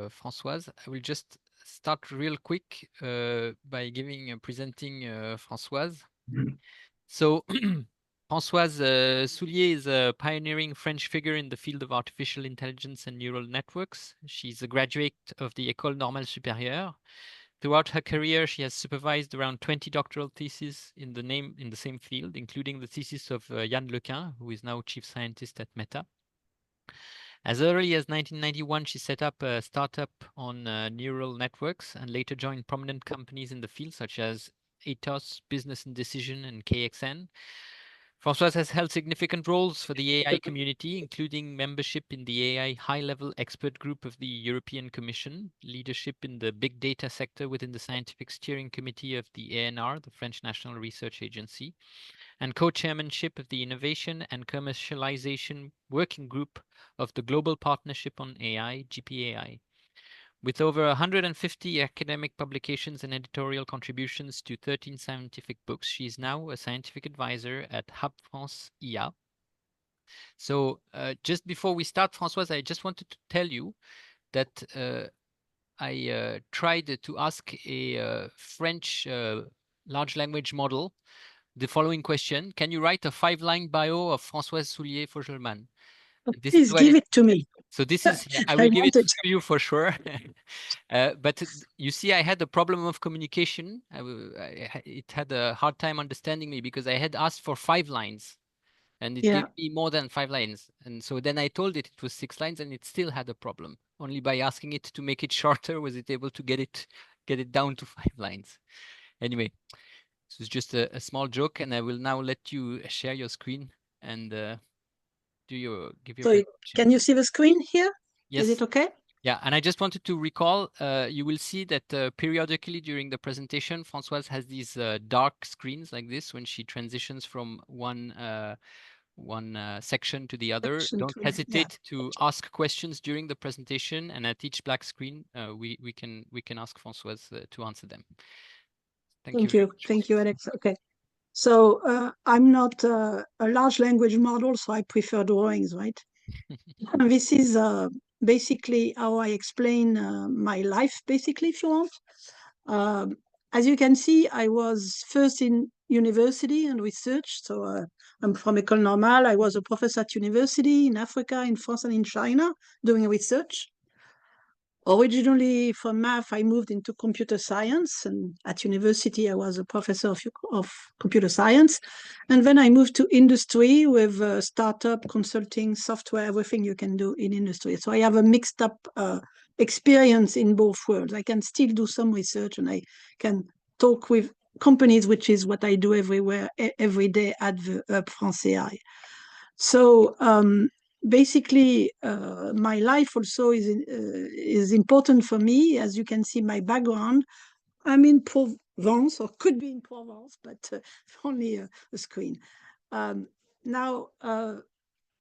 Françoise. I will just start real quick by presenting Françoise. So Françoise Soulié is a pioneering French figure in the field of artificial intelligence and neural networks. She's a graduate of the École Normale Supérieure. Throughout her career, she has supervised around 20 doctoral theses in the same field, including the thesis of Yann Lequin, who is now chief scientist at Meta. As early as 1991, she set up a startup on neural networks and later joined prominent companies in the field such as Ethos, Business and Decision, and KXN. Françoise has held significant roles for the AI community, including membership in the AI high-level expert group of the European Commission, leadership in the big data sector within the scientific steering committee of the ANR, the French National Research Agency, and co-chairmanship of the Innovation and Commercialization Working Group of the Global Partnership on AI, GPAI. With over 150 academic publications and editorial contributions to 13 scientific books, she is now a scientific advisor at Hub France IA. So just before we start, Françoise, I just wanted to tell you that I tried to ask a French large language model the following question: can you write a 5-line bio of Françoise Soulié for Fauchelman? Please give it to me. So this is, I will give it to you for sure. But you see, I had a problem of communication. It had a hard time understanding me because I had asked for 5 lines and it gave me more than 5 lines. And so then I told it was 6 lines and it still had a problem. Only by asking it to make it shorter was it able to get it down to 5 lines. Anyway, this is just a small joke, and I will now let you share your screen and give your presentation. Can you see the screen here? Yes. Is it okay? Yeah, and I just wanted to recall, you will see that periodically during the presentation, Françoise has these dark screens like this when she transitions from one section to the other. Don't hesitate to ask questions during the presentation, and at each black screen, we can ask Françoise to answer them. Thank you. Thank you, Alex. Okay. So I'm not a large language model, so I prefer drawings, right? This is basically how I explain my life, basically, if you want. As you can see, I was first in university and research. So I'm from École Normale. I was a professor at university in Africa, in France, and in China doing research. Originally from math, I moved into computer science, and at university, I was a professor of computer science. And then I moved to industry with startup, consulting, software, everything you can do in industry. So I have a mixed up experience in both worlds. I can still do some research and I can talk with companies, which is what I do everywhere, every day at the France AI. So basically, my life also is important for me. As you can see, my background, I'm in Provence, or could be in Provence, but only a screen. Now,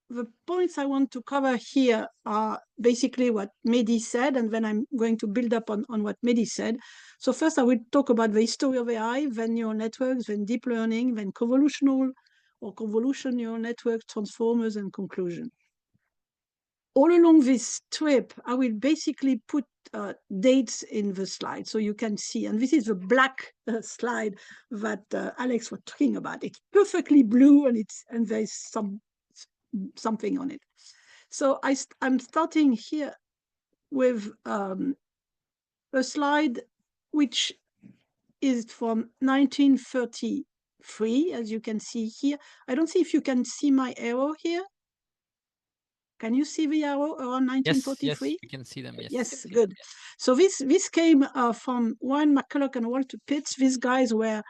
the points I want to cover here are basically what Mehdi said, and then I'm going to build up on what Mehdi said. So first, I will talk about the history of AI, then neural networks, then deep learning, then convolutional neural networks, transformers, and conclusion. All along this trip, I will basically put dates in the slide so you can see. And this is the black slide that Alex was talking about. It's perfectly blue and there's something on it. So I'm starting here with a slide which is from 1933, as you can see here. I don't see if you can see my arrow here. Can you see the arrow around 1943? Yes, we can see them. Yes. Yes, good. So this came from Warren McCulloch and Walter Pitts. These guys were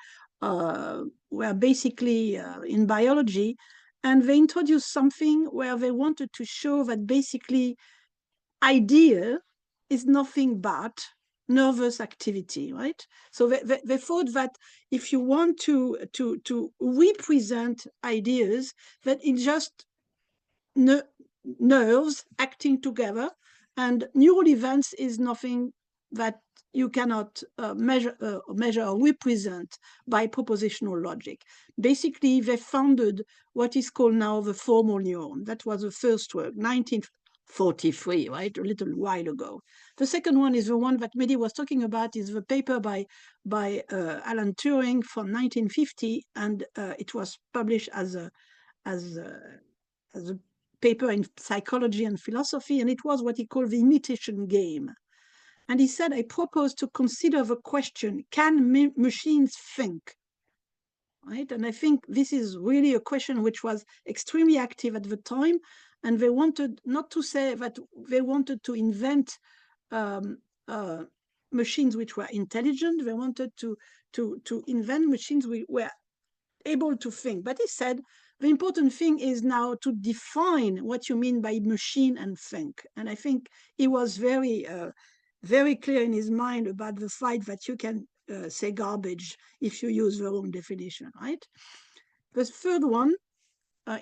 basically in biology, and they introduced something where they wanted to show that basically idea is nothing but nervous activity, right? So they thought that if you want to represent ideas, that it's just nerves acting together, and neural events is nothing that you cannot measure or represent by propositional logic. Basically, they founded what is called now the formal neuron. That was the first work, 1943, right, a little while ago. The second one is the one that Mehdi was talking about, is the paper by Alan Turing from 1950, and it was published as a paper in psychology and philosophy, and it was what he called the imitation game. And he said, I propose to consider the question, can machines think? Right? And I think this is really a question which was extremely active at the time. And they wanted not to say that they wanted to invent machines which were intelligent. They wanted to invent machines which were able to think. But he said, the important thing is now to define what you mean by machine and think. And I think he was very clear in his mind about the fact that you can say garbage if you use the wrong definition, right? The third one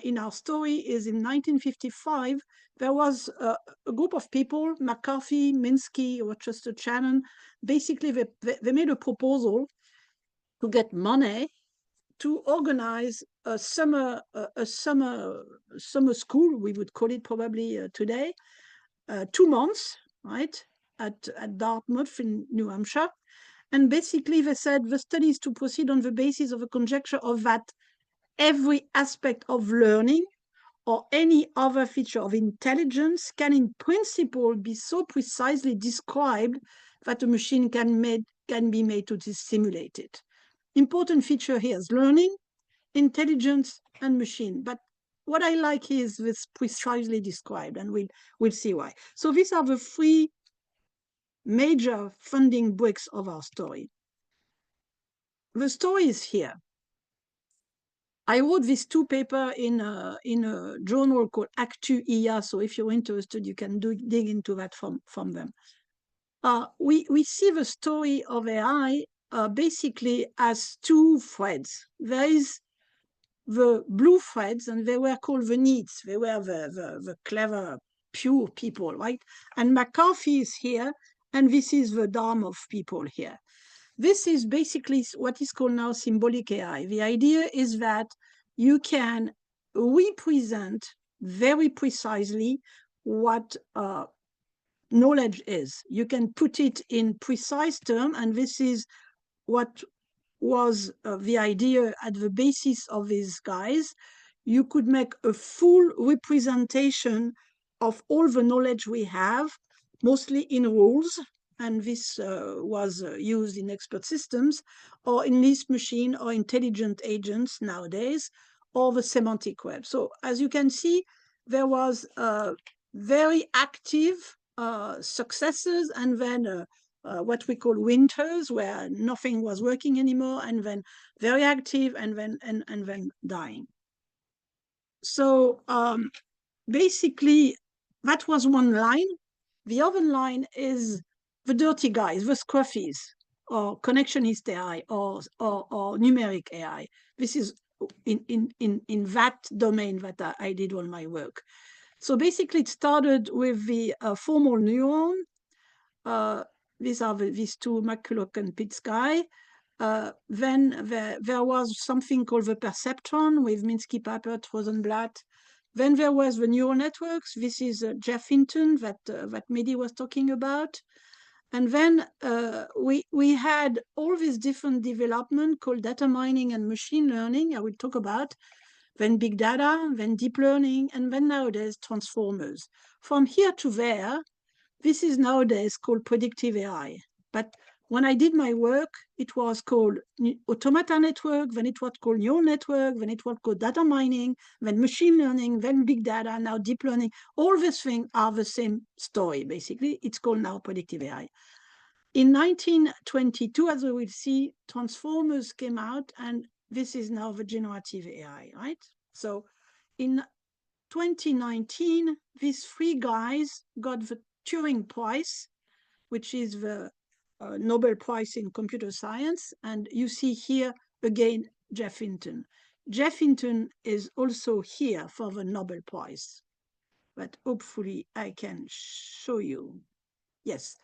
in our story is in 1955, there was a group of people, McCarthy, Minsky, Rochester Channon, basically they made a proposal to get money to organize a summer school, we would call it probably today, 2 months, right, at Dartmouth in New Hampshire. And basically they said the study is to proceed on the basis of a conjecture of that every aspect of learning or any other feature of intelligence can in principle be so precisely described that a machine can be made to simulate it. Important feature here is learning, intelligence, and machine. But what I like is this precisely described, and we'll see why. So these are the 3 major funding bricks of our story. The story is here. I wrote these 2 papers in a journal called Actu-IA, so if you're interested, you can dig into that from them. We see the story of AI basically as 2 threads. There is the blue threads, and they were called the needs. They were the clever, pure people, right? And McCarthy is here, and this is the Dartmouth people here. This is basically what is called now symbolic AI. The idea is that you can represent very precisely what knowledge is. You can put it in precise terms, and this is what was the idea at the basis of these guys. You could make a full representation of all the knowledge we have, mostly in rules, and this was used in expert systems, or in Lisp machine, or intelligent agents nowadays, or the semantic web. So as you can see, there was very active successes, and then what we call winters, where nothing was working anymore, and then very active, and then dying. So basically, that was one line. The other line is the dirty guys, the scruffies, or connectionist AI, or numeric AI. This is in that domain that I did all my work. So basically, it started with the formal neuron. These are these 2, McCulloch and Pitts guy. Then there was something called the perceptron with Minsky, Papert, Rosenblatt. Then there was the neural networks. This is Jeff Hinton that Mehdi was talking about. And then we had all these different development called data mining and machine learning, I will talk about, then big data, then deep learning, and then nowadays transformers. From here to there, this is nowadays called predictive AI. But when I did my work, it was called automata network, then it was called neural network, then it was called data mining, then machine learning, then big data, now deep learning. All these things are the same story, basically. It's called now predictive AI. In 1922, as we will see, transformers came out, and this is now the generative AI, right? So in 2019, these 3 guys got the Turing Prize, which is the Nobel Prize in computer science. And you see here again, Jeff Hinton. Jeff Hinton is also here for the Nobel Prize, but hopefully I can show you. Yes.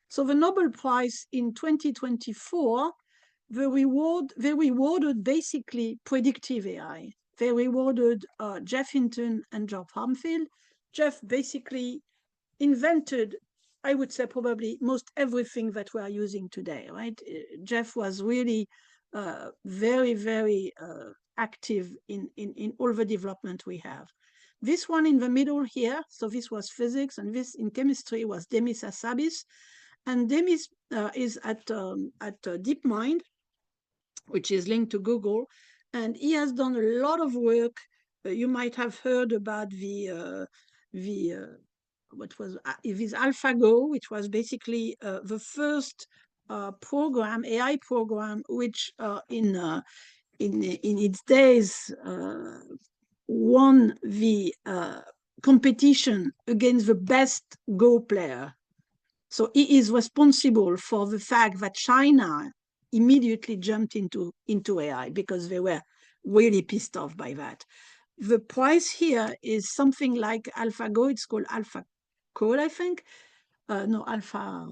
So the Nobel Prize in 2024, they rewarded basically predictive AI. They rewarded Jeff Hinton and George Harmfield. Jeff basically invented I would say probably most everything that we are using today, right? Jeff was really very, very active in all the development we have. This one in the middle here, so this was physics, and this in chemistry was Demis Hassabis. And Demis is at DeepMind, which is linked to Google, and he has done a lot of work. You might have heard about what was this AlphaGo, which was basically the first program, AI program, which in its days won the competition against the best Go player. So he is responsible for the fact that China immediately jumped into AI because they were really pissed off by that. The price here is something like AlphaGo. It's called AlphaCode, I think. No, Alpha.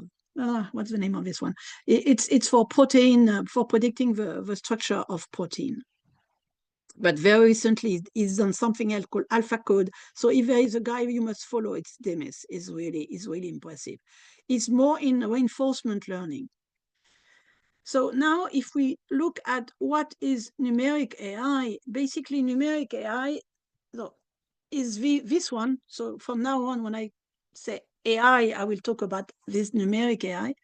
What's the name of this one? It's for protein, for predicting the structure of protein. But very recently, he's done something else called AlphaCode. So if there is a guy you must follow, it's Demis. Is really impressive. It's more in reinforcement learning. So now if we look at what is numeric AI, basically numeric AI is this one. So from now on, when I say AI, I will talk about this numeric AI.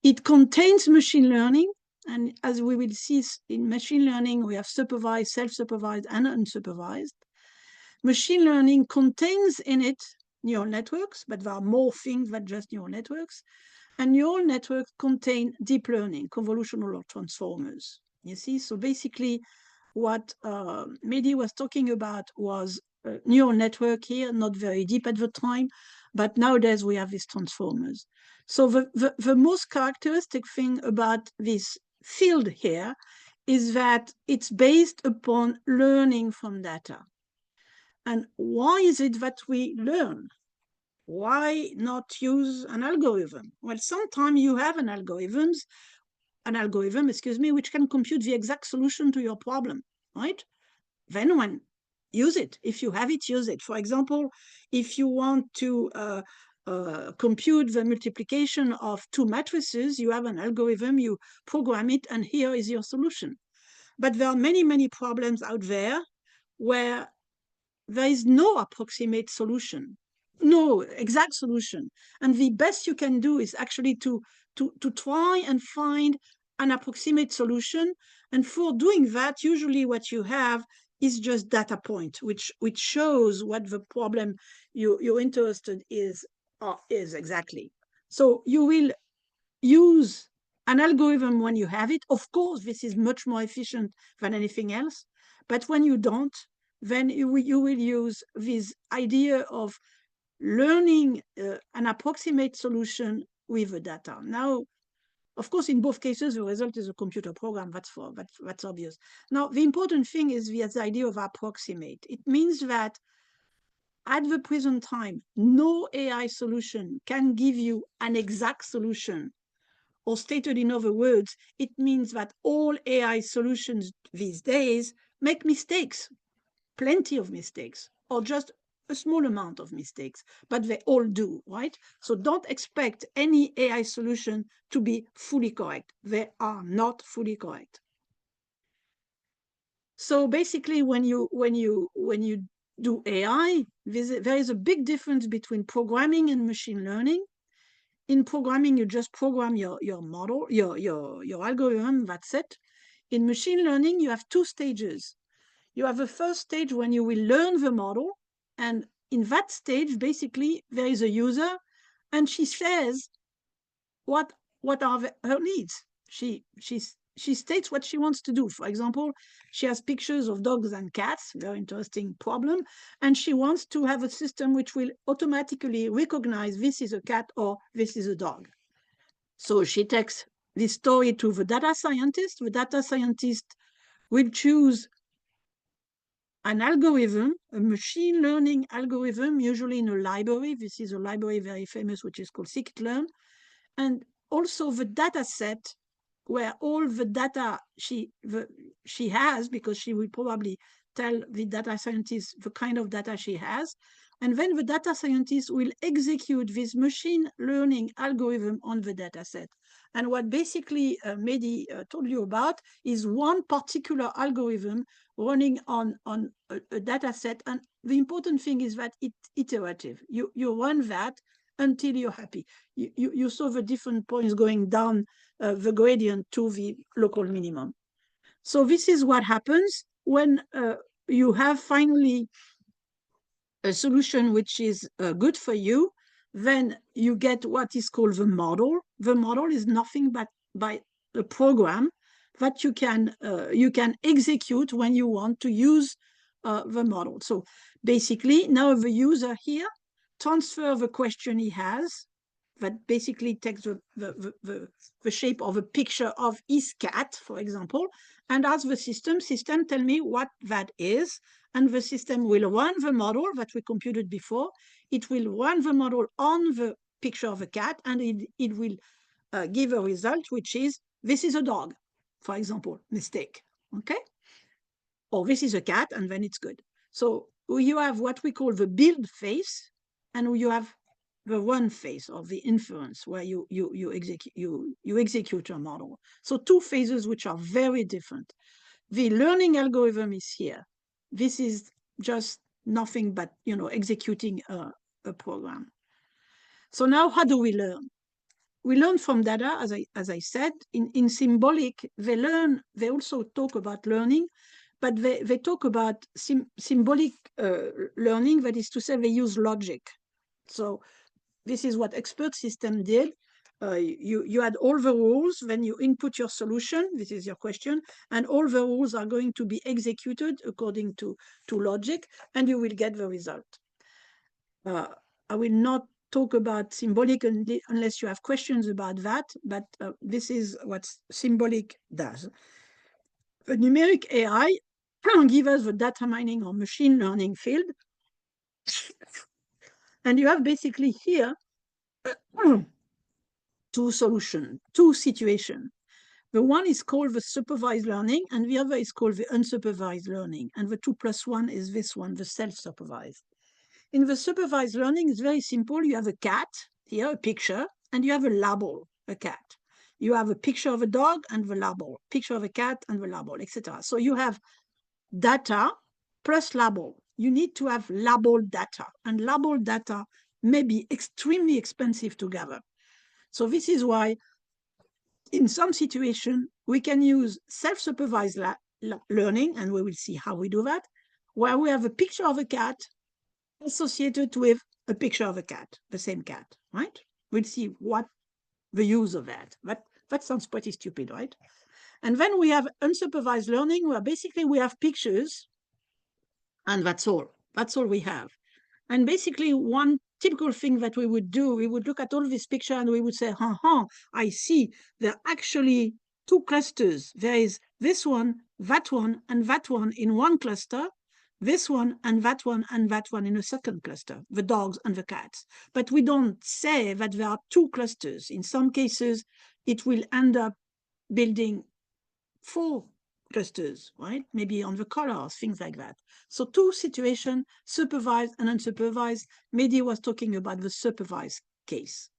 It contains machine learning. And as we will see in machine learning, we have supervised, self-supervised, and unsupervised. Machine learning contains in it neural networks, but there are more things than just neural networks. And neural networks contain deep learning, convolutional or transformers. You see, so basically what Mehdi was talking about was a neural network here, not very deep at the time, but nowadays we have these transformers. So the most characteristic thing about this field here is that it's based upon learning from data. And why is it that we learn? Why not use an algorithm? Well, sometimes you have an algorithm, which can compute the exact solution to your problem, right? Then when use it. If you have it, use it. For example, if you want to compute the multiplication of two matrices, you have an algorithm, you program it, and here is your solution. But there are many, many problems out there where there is no approximate solution, no exact solution. And the best you can do is actually to try and find an approximate solution. And for doing that, usually what you have is just data point, which shows what the problem you're interested is exactly. So you will use an algorithm when you have it. Of course, this is much more efficient than anything else. But when you don't, then you will use this idea of learning an approximate solution with the data. Now, of course, in both cases, the result is a computer program. That's obvious. Now, the important thing is the idea of approximate. It means that at the present time, no AI solution can give you an exact solution. Or stated in other words, it means that all AI solutions these days make mistakes, plenty of mistakes, or just a small amount of mistakes, but they all do, right? So don't expect any AI solution to be fully correct. They are not fully correct. So basically, when you do AI, there is a big difference between programming and machine learning. In programming, you just program your model, your algorithm, that's it. In machine learning, you have two stages. You have a first stage when you will learn the model. And in that stage, basically, there is a user and she says what are her needs. She states what she wants to do. For example, she has pictures of dogs and cats, very interesting problem, and she wants to have a system which will automatically recognize this is a cat or this is a dog. So she takes this story to the data scientist. The data scientist will choose an algorithm, a machine learning algorithm, usually in a library. This is a library very famous, which is called scikit-learn. And also the data set where all the data she has, because she will probably tell the data scientist the kind of data she has, And then the data scientist will execute this machine learning algorithm on the data set. And what basically Mehdi told you about is one particular algorithm running on a data set. And the important thing is that it's iterative. You run that until you're happy. You saw the different points going down the gradient to the local minimum. So this is what happens when you have finally a solution which is good for you. Then you get what is called the model. The model is nothing but by a program that you can execute when you want to use the model. So basically, now the user here transfer the question he has, that basically takes the shape of a picture of his cat, for example, and asks the system tell me what that is, and the system will run the model that we computed before. It will run the model on the picture of a cat, and it will give a result, which is, this is a dog, for example, mistake, okay? Or this is a cat, and then it's good. So you have what we call the build phase, and you have the run phase of the inference, where you execute your model. So two phases which are very different. The learning algorithm is here. This is just nothing but executing a program. So now how do we learn? We learn from data, as I said. In symbolic, they also talk about learning, but they talk about symbolic learning, that is to say, they use logic. So this is what expert system did. You had all the rules, then you input your solution, this is your question, and all the rules are going to be executed according to logic, and you will get the result. I will not talk about symbolic unless you have questions about that, but this is what symbolic does. The numeric AI gives us the data mining or machine learning field, and you have basically here two situations. The one is called the supervised learning, and the other is called the unsupervised learning. And the 2+1 is this one, the self-supervised. In the supervised learning, it's very simple. You have a cat, here, a picture, and you have a label, a cat. You have a picture of a dog and the label, picture of a cat and the label, etc. So you have data plus label. You need to have labeled data, and labeled data may be extremely expensive to gather. So this is why in some situations we can use self-supervised learning, and we will see how we do that, where we have a picture of a cat associated with a picture of a cat, the same cat, right? We'll see what the use of that. That sounds pretty stupid, right? And then we have unsupervised learning, where basically we have pictures, and that's all. That's all we have. And basically one typical thing that we would do, we would look at all this picture and we would say, I see, there are actually two clusters. There is this one, and that one in one cluster, this one and that one in a second cluster, the dogs and the cats. But we don't say that there are two clusters. In some cases, it will end up building 4 clusters, right? Maybe on the colors, things like that. So two situations, supervised and unsupervised. Mehdi was talking about the supervised case.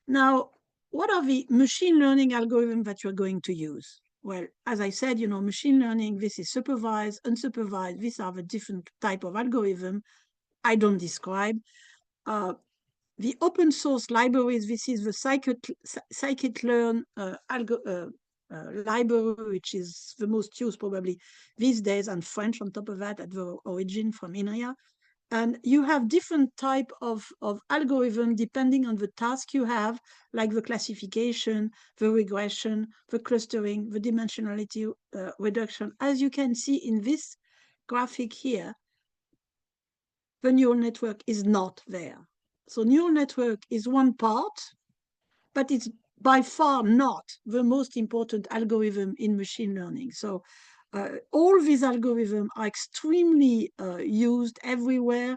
Now, what are the machine learning algorithms that you're going to use? Well, as I said, machine learning, this is supervised, unsupervised. These are the different type of algorithm I don't describe. The open source libraries, this is the scikit-learn library, which is the most used probably these days, and French on top of that at the origin from INRIA. And you have different type of algorithm depending on the task you have, like the classification, the regression, the clustering, the dimensionality reduction. As you can see in this graphic here, the neural network is not there. So neural network is one part, but it's by far not the most important algorithm in machine learning. So all these algorithms are extremely used everywhere.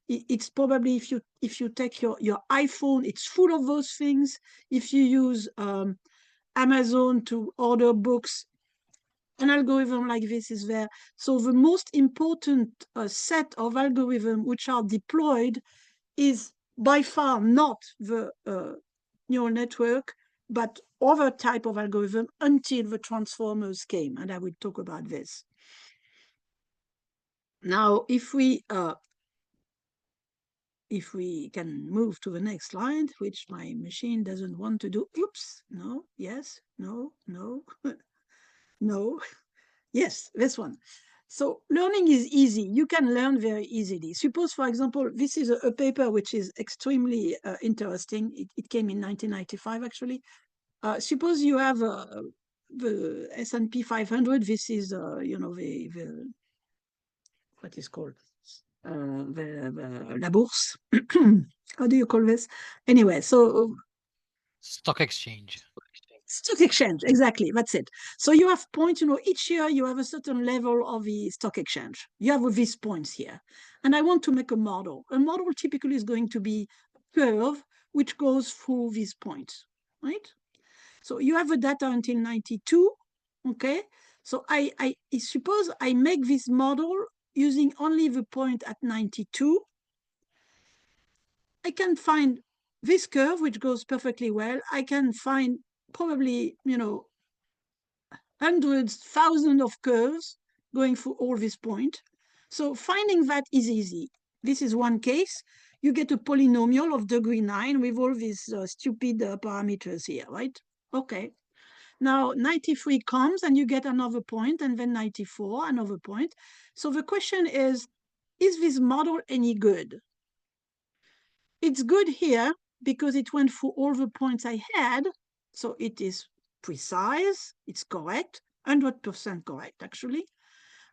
It's probably, if you take your iPhone, it's full of those things. If you use Amazon to order books, an algorithm like this is there. So the most important set of algorithms which are deployed is by far not the neural network, but other type of algorithm until the transformers came, and I will talk about this. Now, if we can move to the next slide, which my machine doesn't want to do. Oops, no, yes, no, no, no, yes, this one. So learning is easy. You can learn very easily. Suppose, for example, this is a paper which is extremely interesting. It came in 1995, actually. Suppose you have the S&P 500. This is, you know, the what is called la bourse. How do you call this? Anyway, so stock exchange. Stock exchange, exactly. That's it. So you have points, you know, each year you have a certain level of the stock exchange. You have these points here. And I want to make a model. A model typically is going to be a curve which goes through these points, right? So you have the data until 92, okay? So I suppose I make this model using only the point at 92. I can find this curve, which goes perfectly well. I can find probably, you know, hundreds, thousands of curves going through all these points. So finding that is easy. This is one case. You get a polynomial of degree 9 with all these stupid parameters here, right? Okay. Now 93 comes and you get another point, and then 94, another point. So the question is this model any good? It's good here because it went through all the points I had. So it is precise, it's correct, 100% correct, actually.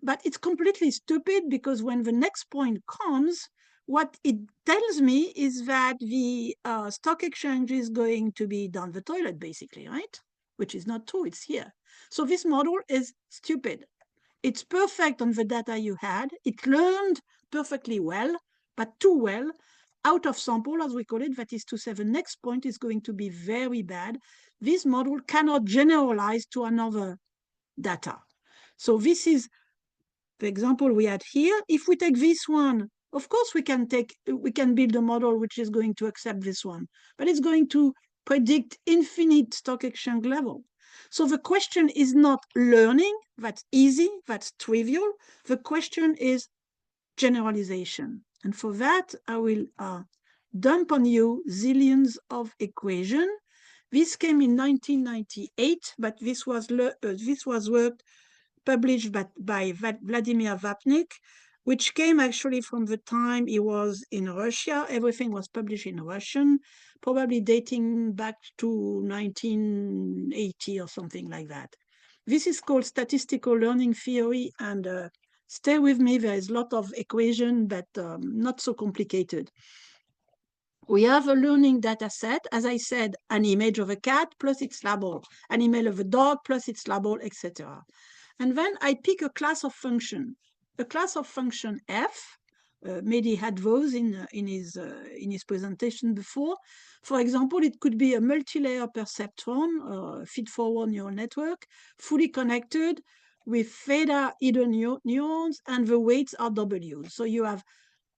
But it's completely stupid because when the next point comes, what it tells me is that the stock exchange is going to be down the toilet, basically, right? Which is not true, it's here. So this model is stupid. It's perfect on the data you had. It learned perfectly well, but too well, out of sample, as we call it. That is to say, the next point is going to be very bad. This model cannot generalize to another data. So this is the example we had here. If we take this one, of course we can build a model which is going to accept this one, but it's going to predict infinite stock exchange level. So the question is not learning, that's easy, that's trivial. The question is generalization. And for that, I will dump on you zillions of equations. This came in 1998, but this was work published by Vladimir Vapnik, which came actually from the time he was in Russia. Everything was published in Russian, probably dating back to 1980 or something like that. This is called statistical learning theory, and stay with me, there is a lot of equation, but not so complicated. We have a learning data set, as I said, an image of a cat plus its label, an image of a dog plus its label, etc. And then I pick a class of function F. Mehdi had those in his presentation before. For example, it could be a multi-layer perceptron, feed-forward neural network, fully connected with theta hidden neurons, and the weights are W. So you have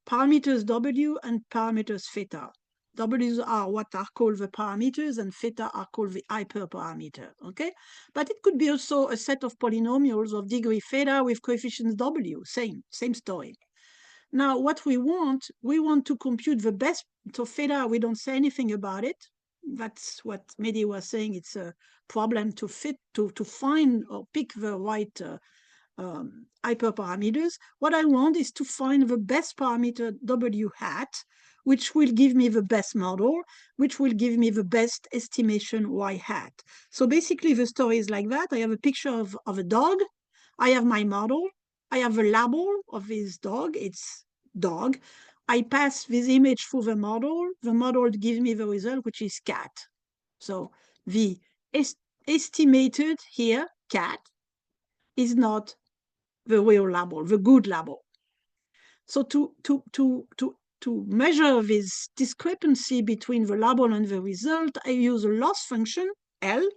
parameters W and parameters theta. W's are what are called the parameters, and theta are called the hyperparameter, okay? But it could be also a set of polynomials of degree theta with coefficients W, same story. Now, what we want to compute the best, so theta, we don't say anything about it. That's what Mehdi was saying, it's a problem to find or pick the right hyperparameters. What I want is to find the best parameter W hat, which will give me the best model, which will give me the best estimation Y hat. So basically the story is like that. I have a picture of a dog. I have my model. I have the label of this dog. It's dog. I pass this image through the model. The model gives me the result, which is cat. So the estimated here, cat, is not the real label, the good label. So to measure this discrepancy between the label and the result, I use a loss function, L,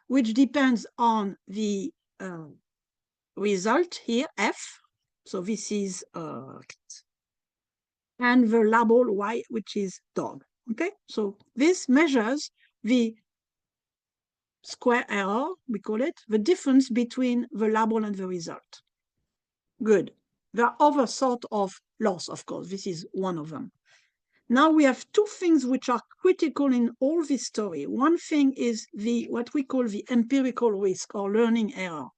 which depends on the result here, F. So this is and the label Y, which is dog. Okay, so this measures the square error, we call it, the difference between the label and the result. Good. There are other sort of loss, of course. This is one of them. Now we have two things which are critical in all this story. One thing is what we call the empirical risk or learning error.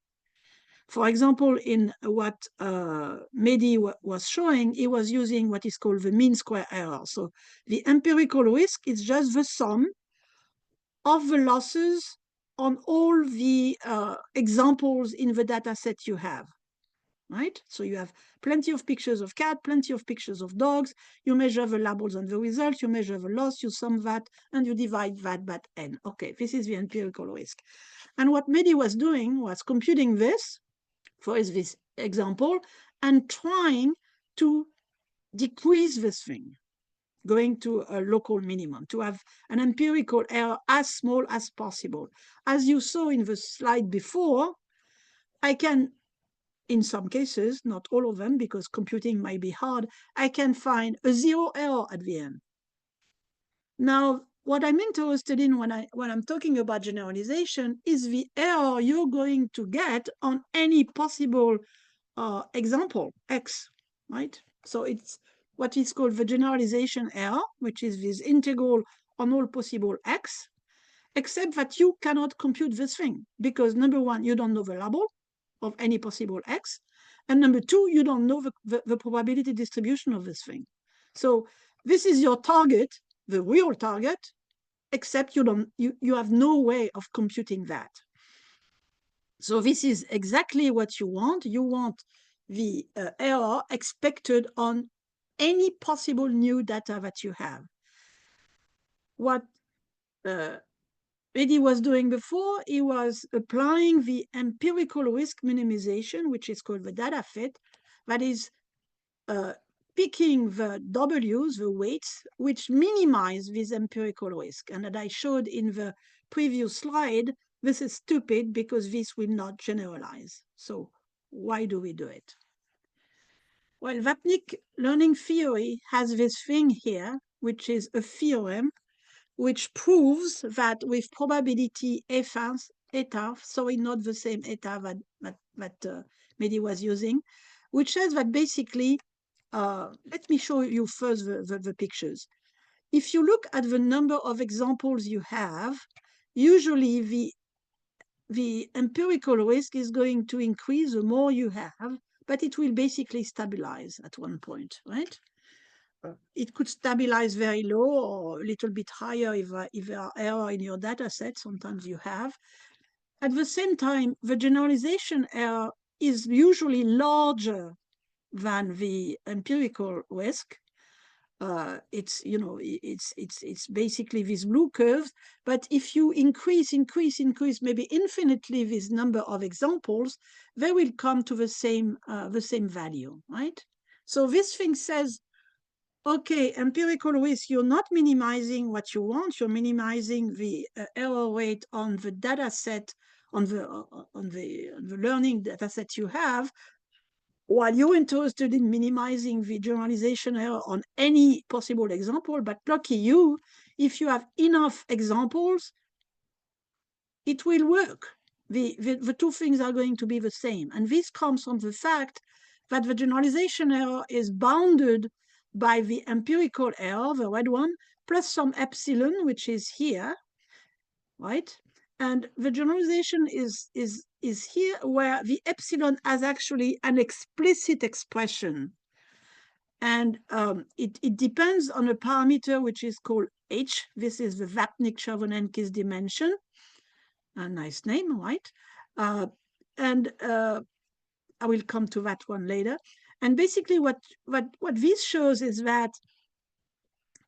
For example, in what Mehdi was showing, he was using what is called the mean square error. So the empirical risk is just the sum of the losses on all the examples in the data set you have, right? So you have plenty of pictures of cat, plenty of pictures of dogs, you measure the labels and the results, you measure the loss, you sum that, and you divide that by n. Okay, this is the empirical risk. And what Mehdi was doing was computing this, for this example, and trying to decrease this thing, going to a local minimum, to have an empirical error as small as possible. As you saw in the slide before, I can, in some cases, not all of them, because computing might be hard, I can find a 0 error at the end. Now, what I'm interested in when I'm talking about generalization is the error you're going to get on any possible example, X, right? So it's what is called the generalization error, which is this integral on all possible X, except that you cannot compute this thing because number one, you don't know the label of any possible X, and number two, you don't know the probability distribution of this thing. So this is your target, the real target, except you have no way of computing that. So this is exactly what you want. You want the error expected on any possible new data that you have. What Mehdi was doing before, he was applying the empirical risk minimization, which is called the data fit, that is picking the W's, the weights, which minimize this empirical risk. And as I showed in the previous slide, this is stupid because this will not generalize. So why do we do it? Well, Vapnik learning theory has this thing here, which is a theorem, which proves that with probability eta, sorry, not the same eta that Mehdi was using, which says that basically, let me show you first the pictures. If you look at the number of examples you have, usually the empirical risk is going to increase the more you have, but it will basically stabilize at one point, right? It could stabilize very low or a little bit higher if there are errors in your data set, sometimes you have. At the same time, the generalization error is usually larger than the empirical risk. It's basically this blue curve, but if you increase maybe infinitely this number of examples, they will come to the same value, right? So this thing says, okay, empirical risk, you're not minimizing what you want, you're minimizing the error rate on the data set, on the learning data set you have, while you're interested in minimizing the generalization error on any possible example. But lucky you, if you have enough examples, it will work. The two things are going to be the same. And this comes from the fact that the generalization error is bounded by the empirical error, the red one, plus some epsilon, which is here, right? And the generalization is here where the epsilon has actually an explicit expression. And it depends on a parameter which is called H. This is the Vapnik-Chervonenkis dimension. A nice name, right? And I will come to that one later. And basically what this shows is that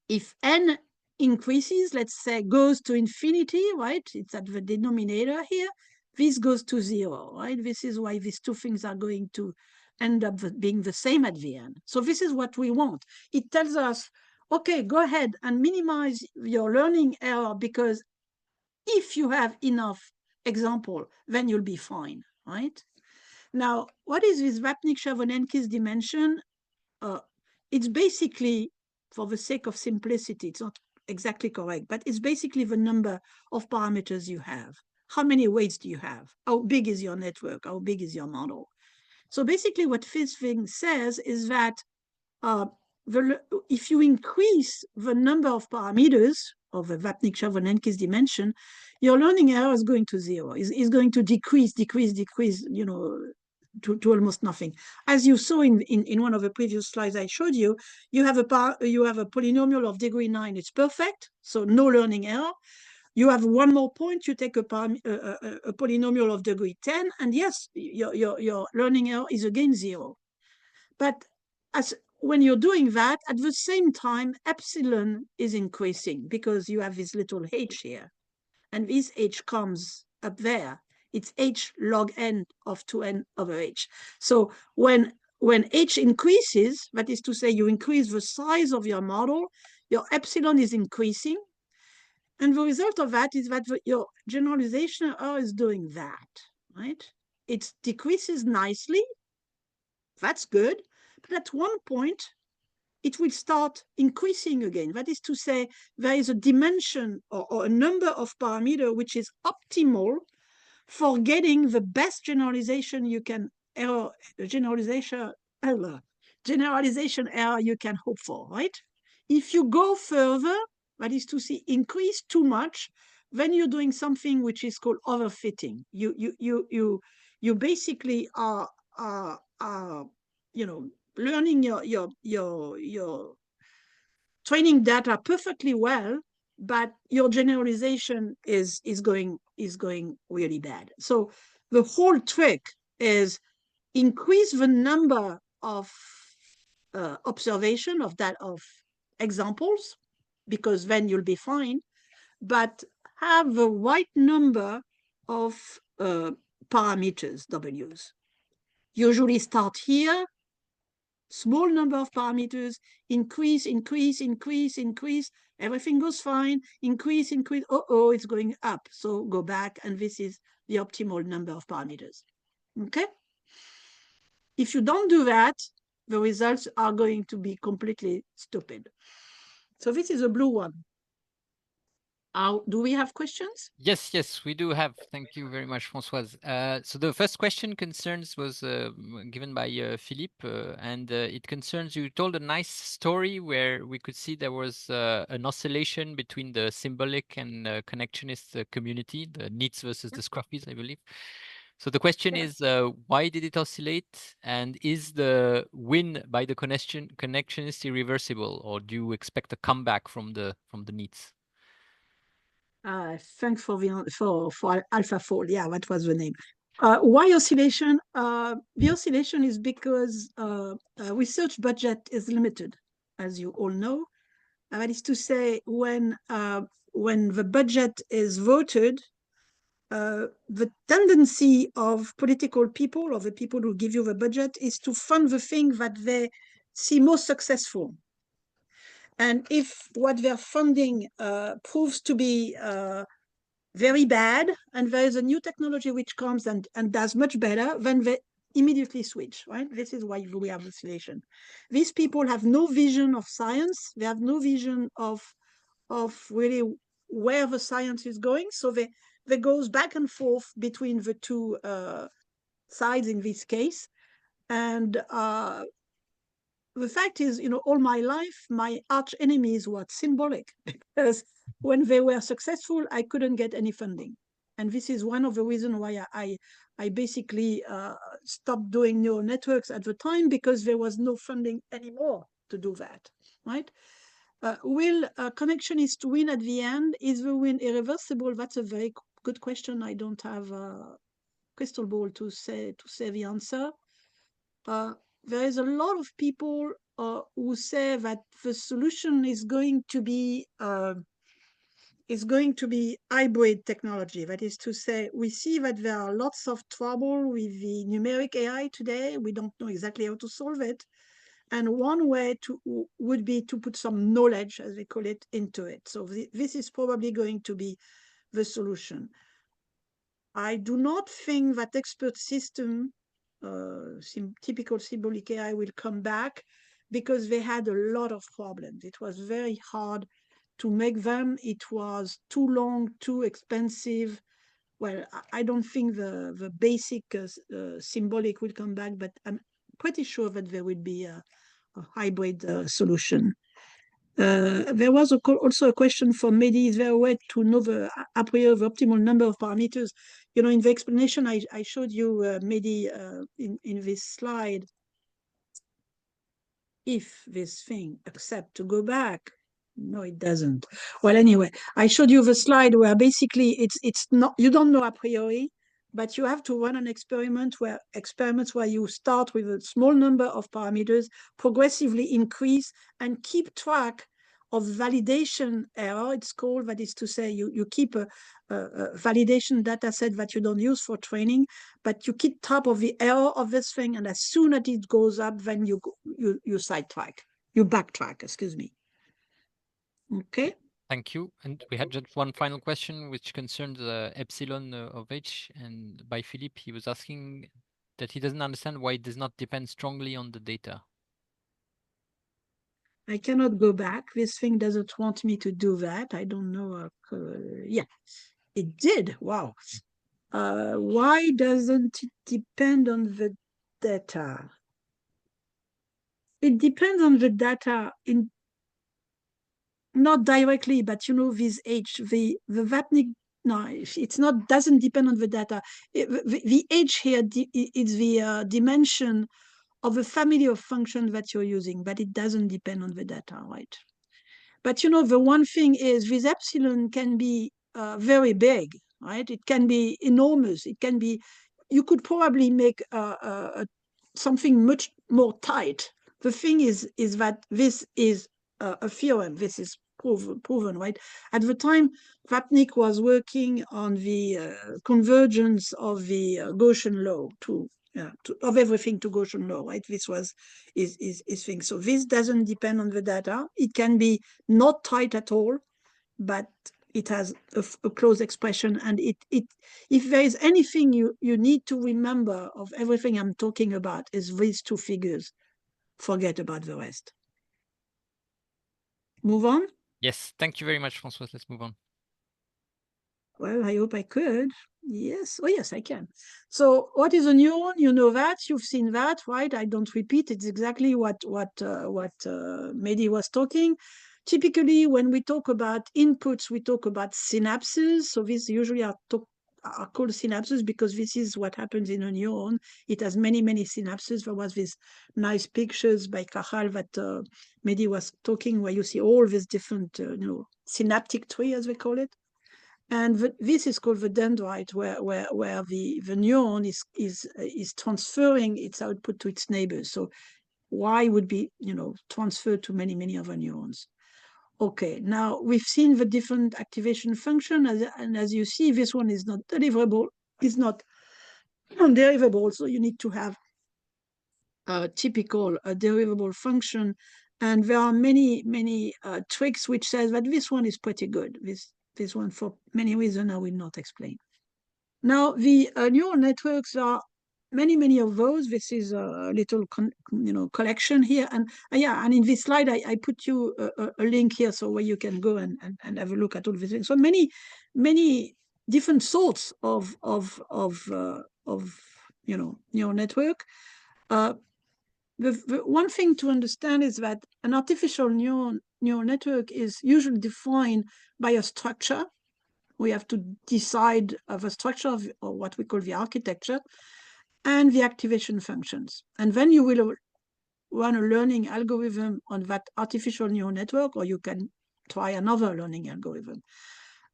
if n increases, let's say goes to infinity, right? It's at the denominator here. This goes to 0, right? This is why these two things are going to end up being the same at the end. So this is what we want. It tells us, okay, go ahead and minimize your learning error because if you have enough example, then you'll be fine, right? Now, what is this Vapnik-Chavonenkis dimension? It's basically, for the sake of simplicity, it's not exactly correct, but it's basically the number of parameters you have. How many weights do you have? How big is your network? How big is your model? So basically what this thing says is that if you increase the number of parameters of the Vapnik-Chavonenkis dimension, your learning error is going to zero. Is going to decrease, you know, to almost nothing. As you saw in one of the previous slides I showed you, you have a polynomial of degree 9. It's perfect, so no learning error. You have one more point, you take a polynomial of degree 10, and yes, your learning error is again zero. But when you're doing that, at the same time, epsilon is increasing because you have this little h here. And this h comes up there. It's h log n of 2n over h. So when h increases, that is to say you increase the size of your model, your epsilon is increasing. And the result of that is that your generalization error is doing that, right? It decreases nicely. That's good. But at one point, it will start increasing again. That is to say, there is a dimension or a number of parameters which is optimal for getting the best generalization you can generalization error you can hope for, right? If you go further, that is to say, increase too much, then you're doing something which is called overfitting. You basically are you know, learning your training data perfectly well, but your generalization is going really bad. So the whole trick is increase the number of observation of examples, because then you'll be fine, but have the right number of parameters, W's. Usually start here, small number of parameters, increase, everything goes fine, increase, it's going up, so go back, and this is the optimal number of parameters, okay? If you don't do that, the results are going to be completely stupid. So this is a blue one. Do we have questions? Yes, we do have. Thank you very much, Françoise. So the first question was given by Philippe, and it concerns, you told a nice story where we could see there was an oscillation between the symbolic and connectionist community, the NEETs versus the Scruffies, I believe. So the question is, why did it oscillate? And is the win by the connectionist irreversible, or do you expect a comeback from the NEETs? Thanks for AlphaFold. Yeah, that was the name. Why oscillation? The oscillation is because research budget is limited, as you all know. That is to say, when the budget is voted, the tendency of political people, or the people who give you the budget, is to fund the thing that they see most successful. And if what they're funding proves to be very bad, and there is a new technology which comes and does much better, then they immediately switch, right? This is why we have oscillation. These people have no vision of science. They have no vision of really where the science is going. So they goes back and forth between the two sides in this case. And the fact is, you know, all my life, my arch enemies were symbolic, because when they were successful, I couldn't get any funding. And this is one of the reasons why I basically stopped doing neural networks at the time, because there was no funding anymore to do that, right? Will a connectionist win at the end? Is the win irreversible? That's a very good question. I don't have a crystal ball to say the answer. There is a lot of people who say that the solution is going to be hybrid technology. That is to say, we see that there are lots of trouble with the numeric AI today. We don't know exactly how to solve it. And one way would be to put some knowledge, as they call it, into it. So this is probably going to be the solution. I do not think that expert system typical symbolic AI will come back because they had a lot of problems. It was very hard to make them. It was too long, too expensive. Well, I don't think the basic symbolic will come back, but I'm pretty sure that there will be a hybrid solution. There was also a question for Mehdi, is there a way to know the a priori the optimal number of parameters? You know, in the explanation I showed you, Mehdi, in this slide, if this thing accepts to go back, no, it doesn't. Well, anyway, I showed you the slide where basically it's not, you don't know a priori, but you have to run an experiments where you start with a small number of parameters, progressively increase, and keep track of validation error, it's called. That is to say, you keep a validation data set that you don't use for training, but you keep top of the error of this thing, and as soon as it goes up, then you sidetrack, you backtrack, excuse me. Okay. Thank you. And we had just one final question, which concerns epsilon of h, and by Philippe, he was asking that he doesn't understand why it does not depend strongly on the data. I cannot go back. This thing doesn't want me to do that. I don't know. Yeah, it did. Wow. Why doesn't it depend on the data? It depends on the data in not directly, but you know, this H, the Vapnik, no, it's not, doesn't depend on the data. The H here is the dimension of the family of functions that you're using, but it doesn't depend on the data, right? But you know, the one thing is this epsilon can be very big, right? It can be enormous. It can be, you could probably make something much more tight. The thing is that this is a theorem. This is proven, right? At the time, Vapnik was working on the convergence of the Gaussian law of everything to Gaussian law, right? This was his thing. So this doesn't depend on the data. It can be not tight at all, but it has a close expression. And if there is anything you need to remember of everything I'm talking about, is these two figures. Forget about the rest. Move on? Yes, thank you very much, Françoise. Let's move on. Well, I hope I could. Yes. Oh, yes, I can. So what is a neuron? You know that. You've seen that, right? I don't repeat. It's exactly what Mehdi was talking. Typically, when we talk about inputs, we talk about synapses. So these usually are called synapses because this is what happens in a neuron. It has many, many synapses. There was these nice pictures by Cajal that Mehdi was talking, where you see all these different, synaptic tree, as we call it. And this is called the dendrite, where the neuron is transferring its output to its neighbors. So Y would be, transferred to many, many other neurons. Okay, now we've seen the different activation function, and as you see, this one is not deliverable, is not derivable, so you need to have a typical derivable function. And there are many, many tricks which says that this one is pretty good. This one, for many reasons, I will not explain. Now, the neural networks are many of those. This is a little collection here, and and in this slide I put you a link here, so where you can go and have a look at all these things. So many different sorts of neural network. The one thing to understand is that an artificial neural network is usually defined by a structure. We have to decide the structure of what we call the architecture and the activation functions. And then you will run a learning algorithm on that artificial neural network, or you can try another learning algorithm.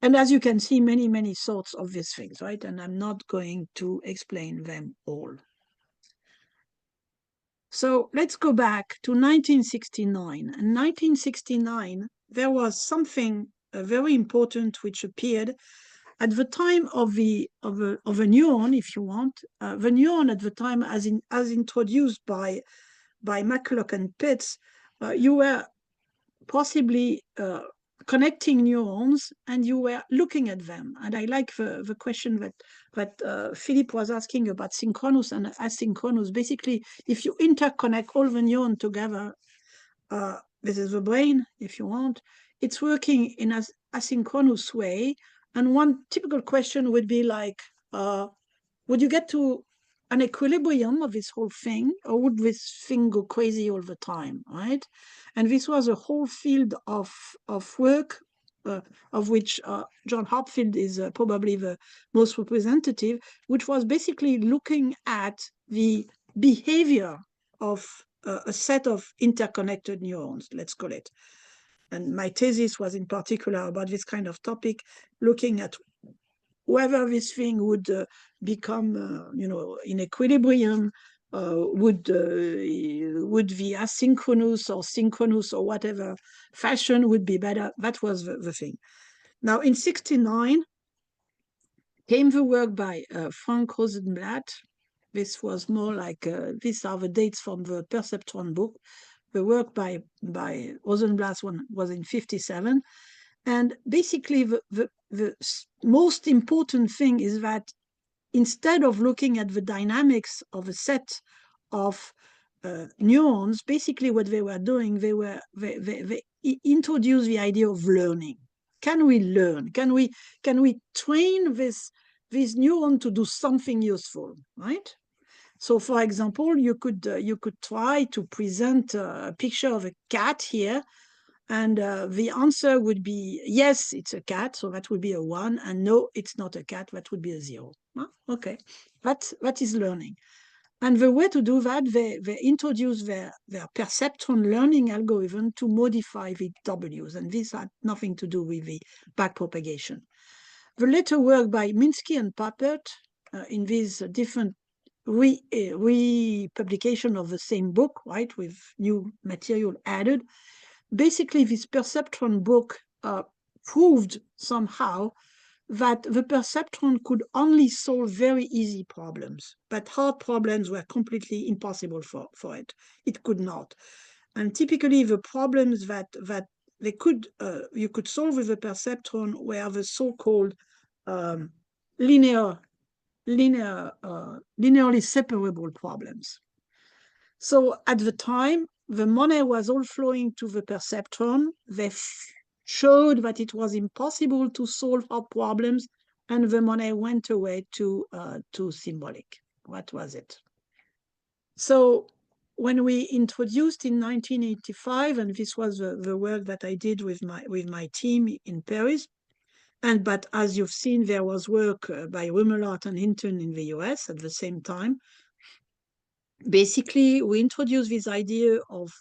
And as you can see, many sorts of these things, right? And I'm not going to explain them all. So let's go back to 1969. In 1969, there was something very important which appeared at the time of a neuron, if you want. The neuron at the time, as introduced by McCulloch and Pitts, you were possibly connecting neurons and you were looking at them. And I like the question that Philip was asking about synchronous and asynchronous. Basically, if you interconnect all the neurons together, this is the brain, if you want, it's working in an asynchronous way. And one typical question would be like, would you get to an equilibrium of this whole thing, or would this thing go crazy all the time, right? And this was a whole field of work, of which John Hartfield is probably the most representative, which was basically looking at the behavior of a set of interconnected neurons, let's call it. And my thesis was in particular about this kind of topic, looking at whether this thing would become, in equilibrium, would the asynchronous or synchronous or whatever fashion would be better. That was the thing. Now, in '69, came the work by Frank Rosenblatt. This was more like, these are the dates from the perceptron book. The work by Rosenblatt was in '57. And basically, the most important thing is that instead of looking at the dynamics of a set of neurons, basically what they were doing, they introduced the idea of learning. Can we learn? Can we train this neuron to do something useful, right? So, for example, you could try to present a picture of a cat here, and the answer would be, yes, it's a cat, so that would be a 1, and no, it's not a cat, that would be a 0. Okay, that is learning. And the way to do that, they introduce their perceptron learning algorithm to modify the Ws, and this had nothing to do with the backpropagation. The later work by Minsky and Papert in these different republication of the same book, right, with new material added. Basically, this perceptron book proved somehow that the perceptron could only solve very easy problems, but hard problems were completely impossible for it. It could not. And typically, the problems that they you could solve with the perceptron were the so-called linearly separable problems. So at the time, the money was all flowing to the perceptron. They showed that it was impossible to solve hard problems, and the money went away to symbolic. What was it? So when we introduced in 1985, and this was the work that I did with my team in Paris, but as you've seen, there was work by Rumelhart and Hinton in the US at the same time. Basically, we introduced this idea of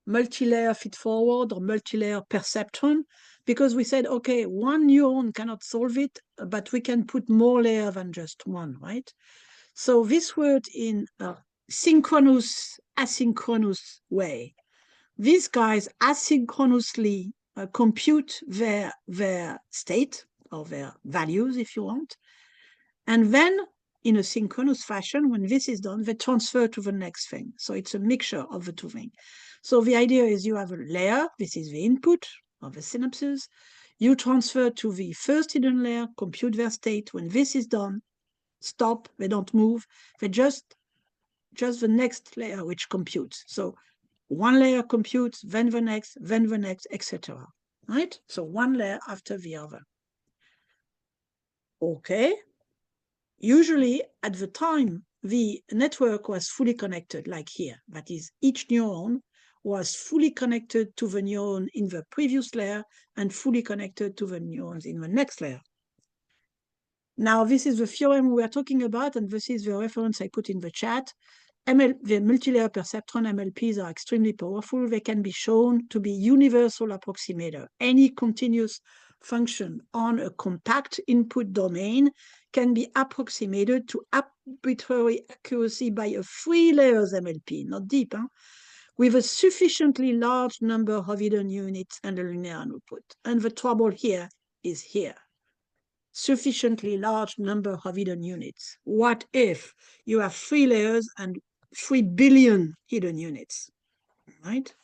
multi-layer feed-forward or multi-layer perceptron, because we said, okay, one neuron cannot solve it, but we can put more layers than just one, right? So this worked in a synchronous, asynchronous way. These guys asynchronously compute their state, or their values, if you want, and then in a synchronous fashion, when this is done, they transfer to the next thing. So it's a mixture of the two things. So the idea is you have a layer, this is the input of the synapses. You transfer to the first hidden layer, compute their state. When this is done, stop, they don't move. They just the next layer which computes. So one layer computes, then the next, etc. Right? So one layer after the other. Okay. Usually, at the time, the network was fully connected, like here. That is, each neuron was fully connected to the neuron in the previous layer and fully connected to the neurons in the next layer. Now, this is the theorem we are talking about, and this is the reference I put in the chat. The multi-layer perceptron MLPs are extremely powerful. They can be shown to be universal approximator. Any continuous function on a compact input domain can be approximated to arbitrary accuracy by a 3-layers MLP, not deep, with a sufficiently large number of hidden units and a linear output. And the trouble here is here. Sufficiently large number of hidden units. What if you have 3 layers and 3 billion hidden units, right?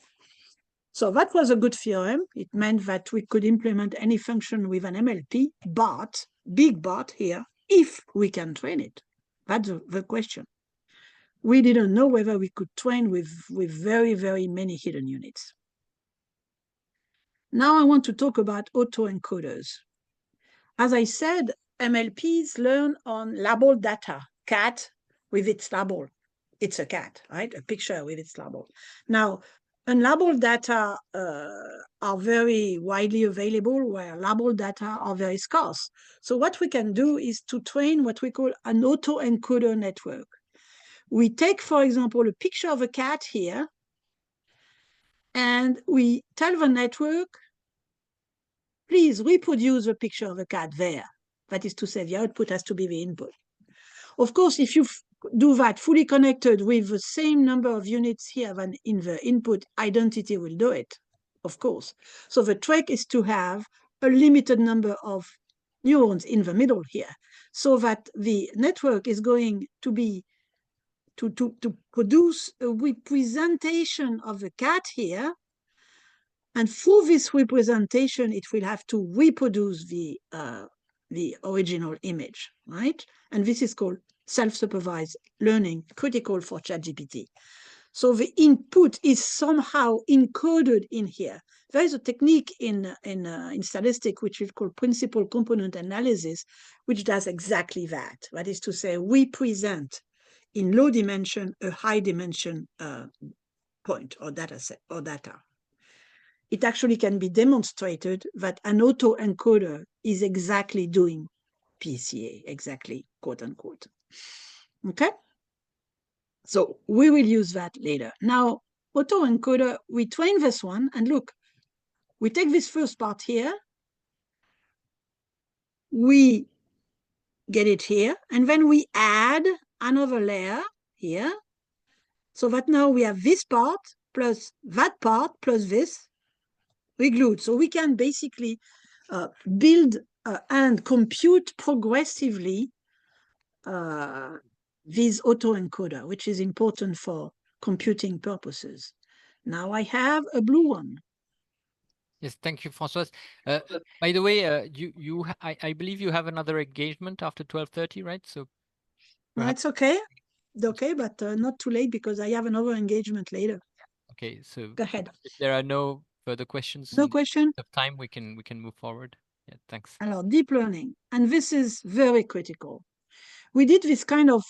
So that was a good theorem. It meant that we could implement any function with an MLP, but, big but here, if we can train it. That's the question. We didn't know whether we could train with very, very many hidden units. Now I want to talk about autoencoders. As I said, MLPs learn on labeled data, cat with its label. It's a cat, right? A picture with its label. Now, unlabeled data are very widely available, where labeled data are very scarce. So what we can do is to train what we call an autoencoder network. We take, for example, a picture of a cat here, and we tell the network, please reproduce a picture of a cat there. That is to say, the output has to be the input. Of course, if you do that fully connected with the same number of units here than in the input, identity will do it, of course. So the trick is to have a limited number of neurons in the middle here, so that the network is going to be to produce a representation of the cat here. And through this representation, it will have to reproduce the original image, right? And this is called self-supervised learning, critical for ChatGPT. So the input is somehow encoded in here. There is a technique in statistics which is called principal component analysis, which does exactly that. That is to say, we present in low dimension a high dimension point or data set or data. It actually can be demonstrated that an autoencoder is exactly doing PCA, exactly, quote unquote. Okay? So we will use that later. Now, autoencoder, we train this one, and look, we take this first part here, we get it here, and then we add another layer here, so that now we have this part plus that part plus this, we glued. So we can basically build and compute progressively this autoencoder, which is important for computing purposes. Now I have a blue one. Yes, thank you, Françoise. By the way, I believe you have another engagement after 12:30, right? So That's okay. Okay, but not too late because I have another engagement later. Okay, so go ahead. If there are no further questions, no question of time, we can move forward. Yeah, thanks. Alors, deep learning, and this is very critical. We did this kind of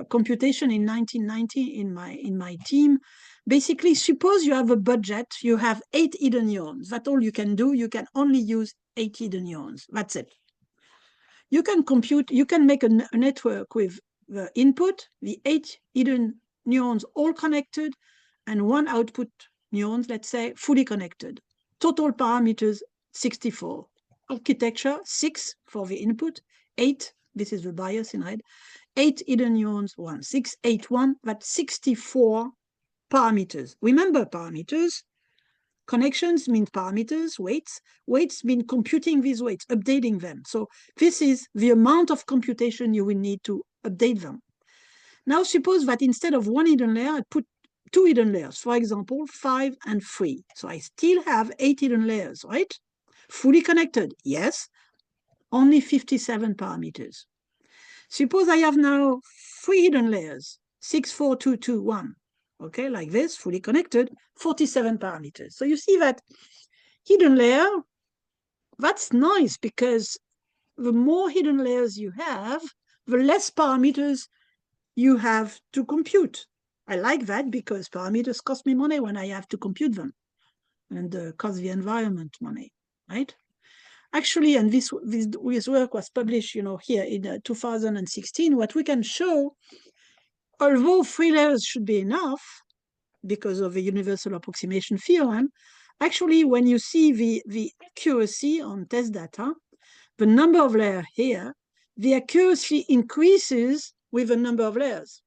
computation in 1990 in my team. Basically, suppose you have a budget, you have 8 hidden neurons. That's all you can do. You can only use 8 hidden neurons. That's it. You can compute, you can make a network with the input, the 8 hidden neurons all connected, and 1 output neurons, let's say, fully connected. Total parameters, 64. Architecture, 6 for the input, 8, this is the bias in red, 8 hidden neurons, 1, 6, 8, 1, that's 64 parameters. Remember parameters, connections mean parameters, weights. Weights mean computing these weights, updating them. So this is the amount of computation you will need to update them. Now suppose that instead of 1 hidden layer, I put 2 hidden layers, for example, 5 and 3. So I still have 8 hidden layers, right? Fully connected, yes, only 57 parameters. Suppose I have now 3 hidden layers, 6, 4, 2, 2, 1. Okay, like this, fully connected, 47 parameters. So you see that hidden layer, that's nice because the more hidden layers you have, the less parameters you have to compute. I like that because parameters cost me money when I have to compute them and cost the environment money, right? Actually, and this work was published, here in 2016, what we can show, although 3 layers should be enough because of the universal approximation theorem, actually, when you see the accuracy on test data, the number of layers here, the accuracy increases with the number of layers.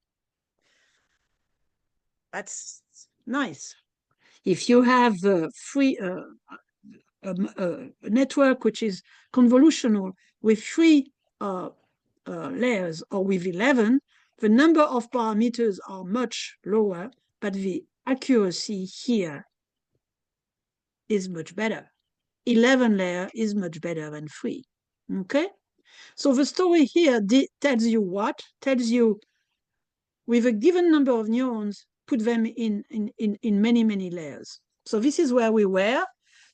That's nice. If you have a network which is convolutional with 3 layers or with 11, the number of parameters are much lower, but the accuracy here is much better. 11 layer is much better than 3. Okay? So the story here tells you what? Tells you with a given number of neurons, put them in many, many layers. So this is where we were.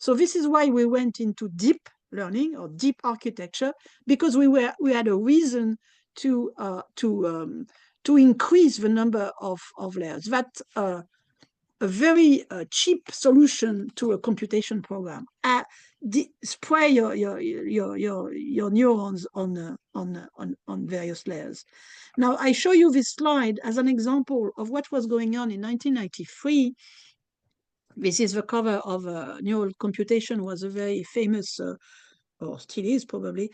So this is why we went into deep learning or deep architecture, because we had a reason to increase the number of layers. That's a very cheap solution to a computation program. Spray your neurons on various layers. Now, I show you this slide as an example of what was going on in 1993. This is the cover of Neural Computation, was a very famous, or still is probably,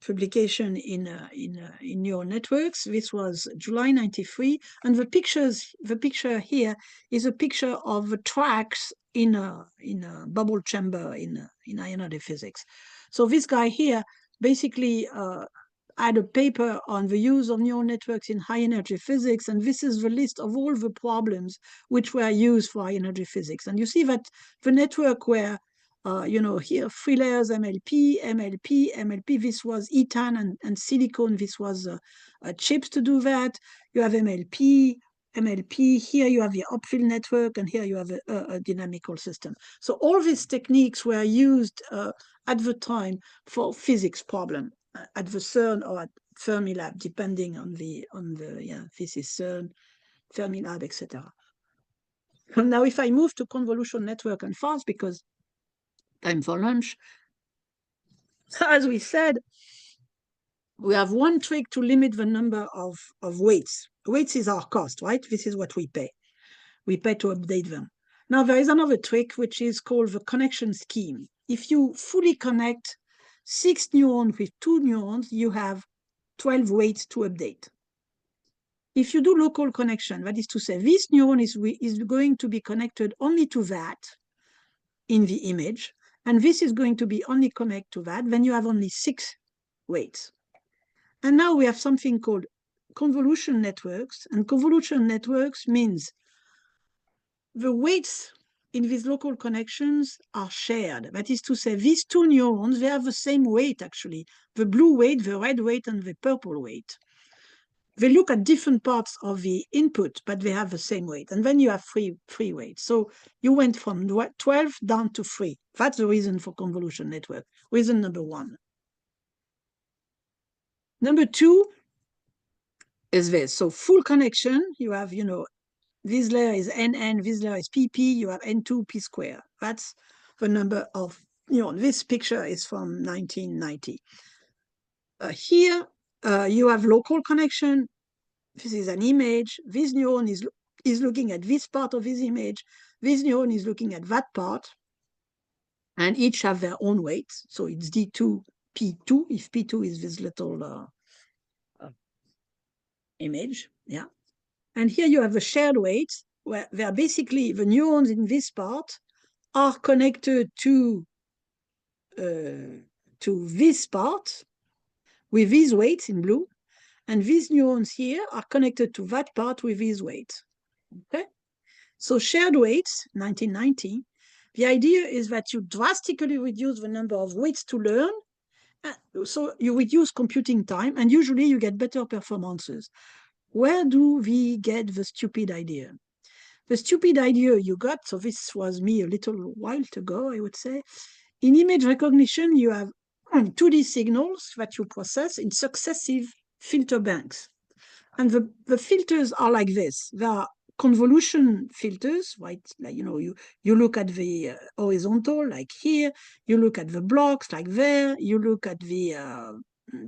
publication in neural networks. This was July 93, and the picture here is a picture of the tracks in a bubble chamber in high energy physics. So this guy here basically had a paper on the use of neural networks in high energy physics, and this is the list of all the problems which were used for high energy physics. And you see that the network were here, 3 layers, MLP, this was Hinton and silicon, this was chips to do that. You have MLP, here you have the upfield network, and here you have a dynamical system. So all these techniques were used at the time for physics problem at the CERN or at Fermilab, depending on this is CERN, Fermilab, etc. Now, if I move to convolution network and fast, because time for lunch. As we said, we have one trick to limit the number of weights. Weights is our cost, right? This is what we pay. We pay to update them. Now, there is another trick, which is called the connection scheme. If you fully connect 6 neurons with 2 neurons, you have 12 weights to update. If you do local connection, that is to say, this neuron is going to be connected only to that in the image, and this is going to be only connect to that, then you have only 6 weights. And now we have something called convolution networks, and convolution networks means the weights in these local connections are shared. That is to say, these 2 neurons, they have the same weight actually, the blue weight, the red weight, and the purple weight. They look at different parts of the input, but they have the same weight. And then you have 3 weights. So you went from 12 down to 3. That's the reason for convolution network. Reason number 1. Number 2 is this. So full connection, you have, this layer is NN, this layer is PP, you have N2 P square. That's the number of, this picture is from 1990. Here, you have local connection. This is an image. This neuron is looking at this part of this image. This neuron is looking at that part. And each have their own weights. So it's D2, P2, if P2 is this little image. Yeah. And here you have the shared weights, where they're basically the neurons in this part are connected to this part with these weights in blue. And these neurons here are connected to that part with these weights. Okay? So shared weights, 1990, the idea is that you drastically reduce the number of weights to learn. So you reduce computing time, and usually you get better performances. Where do we get the stupid idea? The stupid idea you got, so this was me a little while ago, I would say. In image recognition, you have 2D signals that you process in successive filter banks. And the filters are like this. There are convolution filters, right? Like, you look at the horizontal, like here. You look at the blocks, like there. You look at the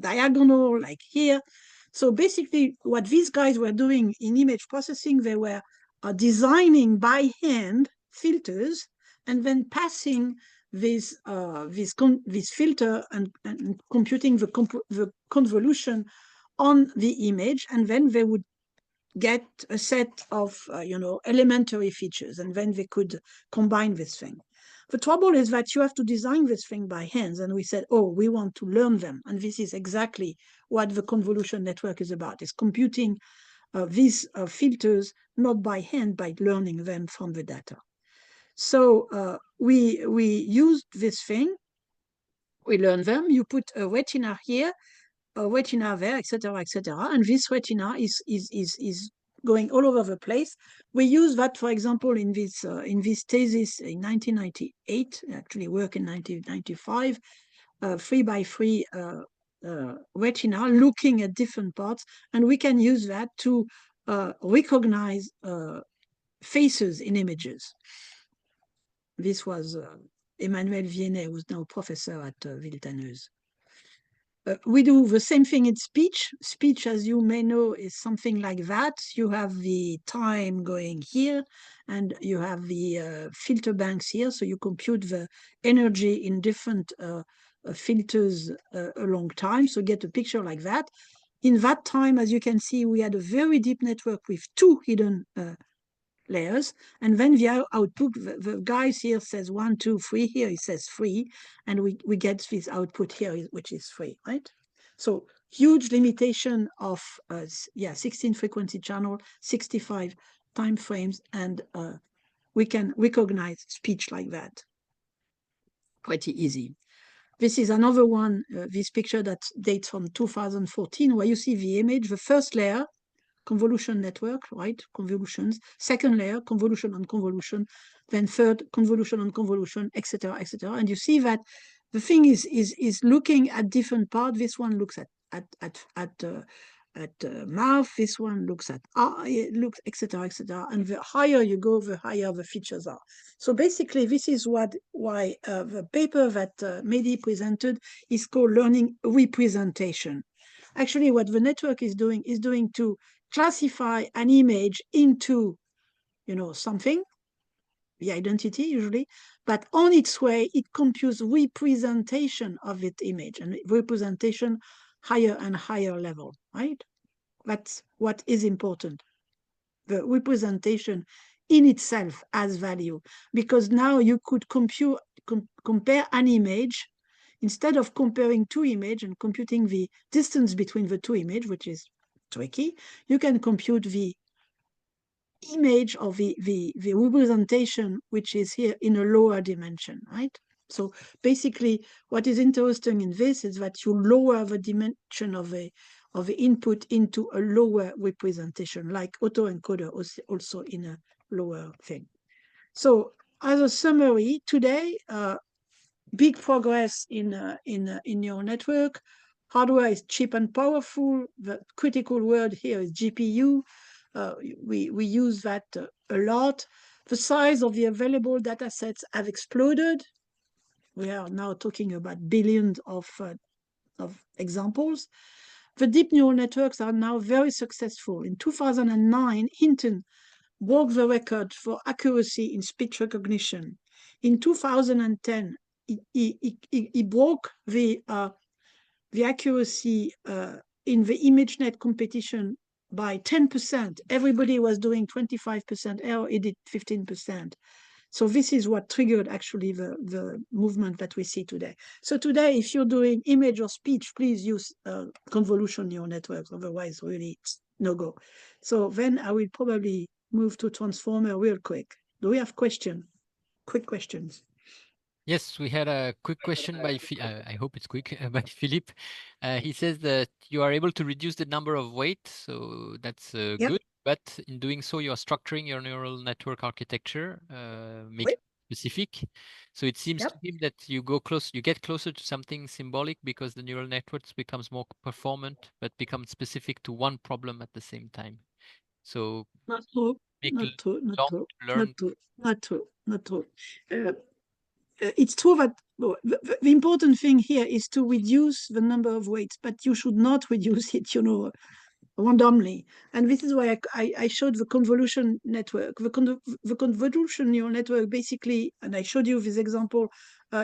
diagonal, like here. So basically, what these guys were doing in image processing, they were designing by hand filters and then passing this filter and computing the convolution on the image, and then they would get a set of elementary features, and then they could combine this thing. The trouble is that you have to design this thing by hands, and we said, oh, we want to learn them, and this is exactly what the convolution network is about. It's computing these filters, not by hand, by learning them from the data. So we used this thing, we learn them, you put a wavinar here, a wavinar there, etc., and this wavinar is going all over the place. We use that, for example, in this thesis in 1998, actually work in 1995, 3x3 retina looking at different parts, and we can use that to recognize faces in images. This was Emmanuel Viennet, who's now professor at Villetaneuse. We do the same thing in speech. Speech, as you may know, is something like that. You have the time going here, and you have the filter banks here. So you compute the energy in different filters a long time. So get a picture like that. In that time, as you can see, we had a very deep network with 2 hidden layers, and then the output, the guys here says 1, 2, 3, here it says 3, and we get this output here, which is 3, right? So huge limitation of 16 frequency channel, 65 time frames, and we can recognize speech like that pretty easy. This is another one, this picture that dates from 2014, where you see the image, the first layer, convolution network, right? Convolutions. Second layer, convolution on convolution. Then third, convolution on convolution, etc., etc. And you see that the thing is looking at different parts. This one looks at mouth. This one looks at eye. It looks, etc., etc. And the higher you go, the higher the features are. So basically, this is why the paper that Mehdi presented is called learning representation. Actually, what the network is doing to classify an image into, something, the identity usually, but on its way, it computes representation of its image, and representation higher and higher level, right? That's what is important. The representation in itself has value, because now you could compare an image. Instead of comparing 2 images and computing the distance between the 2 images, which is tricky, you can compute the image of the representation, which is here in a lower dimension, right? So basically, what is interesting in this is that you lower the dimension of the input into a lower representation, like autoencoder also in a lower thing. So as a summary, today, big progress in your network. Hardware is cheap and powerful. The critical word here is GPU. We use that a lot. The size of the available data sets have exploded. We are now talking about billions of examples. The deep neural networks are now very successful. In 2009, Hinton broke the record for accuracy in speech recognition. In 2010, he broke the accuracy in the ImageNet competition by 10%. Everybody was doing 25% error, he did 15%. So this is what triggered actually the movement that we see today. So today, if you're doing image or speech, please use convolution neural networks, otherwise really no go. So then I will probably move to transformer real quick. Do we have questions? Quick questions. Yes, we had a quick question by, I hope it's quick, by Philippe. He says that you are able to reduce the number of weights, so that's good. But in doing so, you are structuring your neural network architecture, make it specific. So it seems to him that you get closer to something symbolic because the neural networks becomes more performant, but become specific to one problem at the same time. So not true. Not true. It's true that the important thing here is to reduce the number of weights, but you should not reduce it, randomly. And this is why I showed the convolution network. The convolution neural network basically, and I showed you this example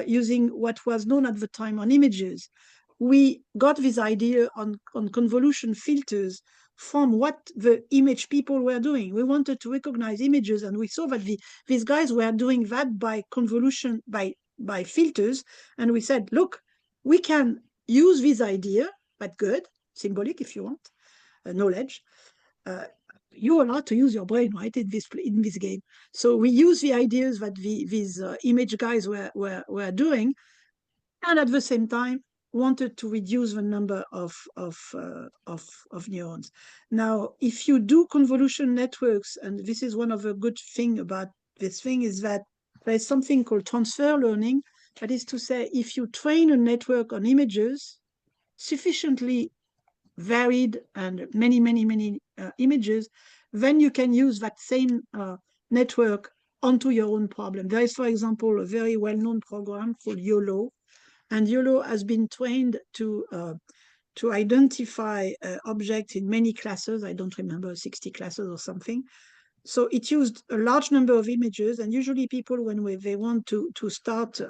using what was known at the time on images. We got this idea on convolution filters from what the image people were doing. We wanted to recognize images, and we saw that these guys were doing that by convolution, by filters, and we said, look, we can use this idea, but good, symbolic if you want, knowledge, you're allowed to use your brain, right, in this game. So we use the ideas that these image guys were doing, and at the same time wanted to reduce the number of neurons. Now, if you do convolution networks, and this is one of the good thing about this thing, is that there's something called transfer learning. That is to say, if you train a network on images sufficiently varied and many images, then you can use that same network onto your own problem. There is, for example, a very well-known program called YOLO, and YOLO has been trained to identify objects in many classes. I don't remember, 60 classes or something. So it used a large number of images, and usually people, when they want to start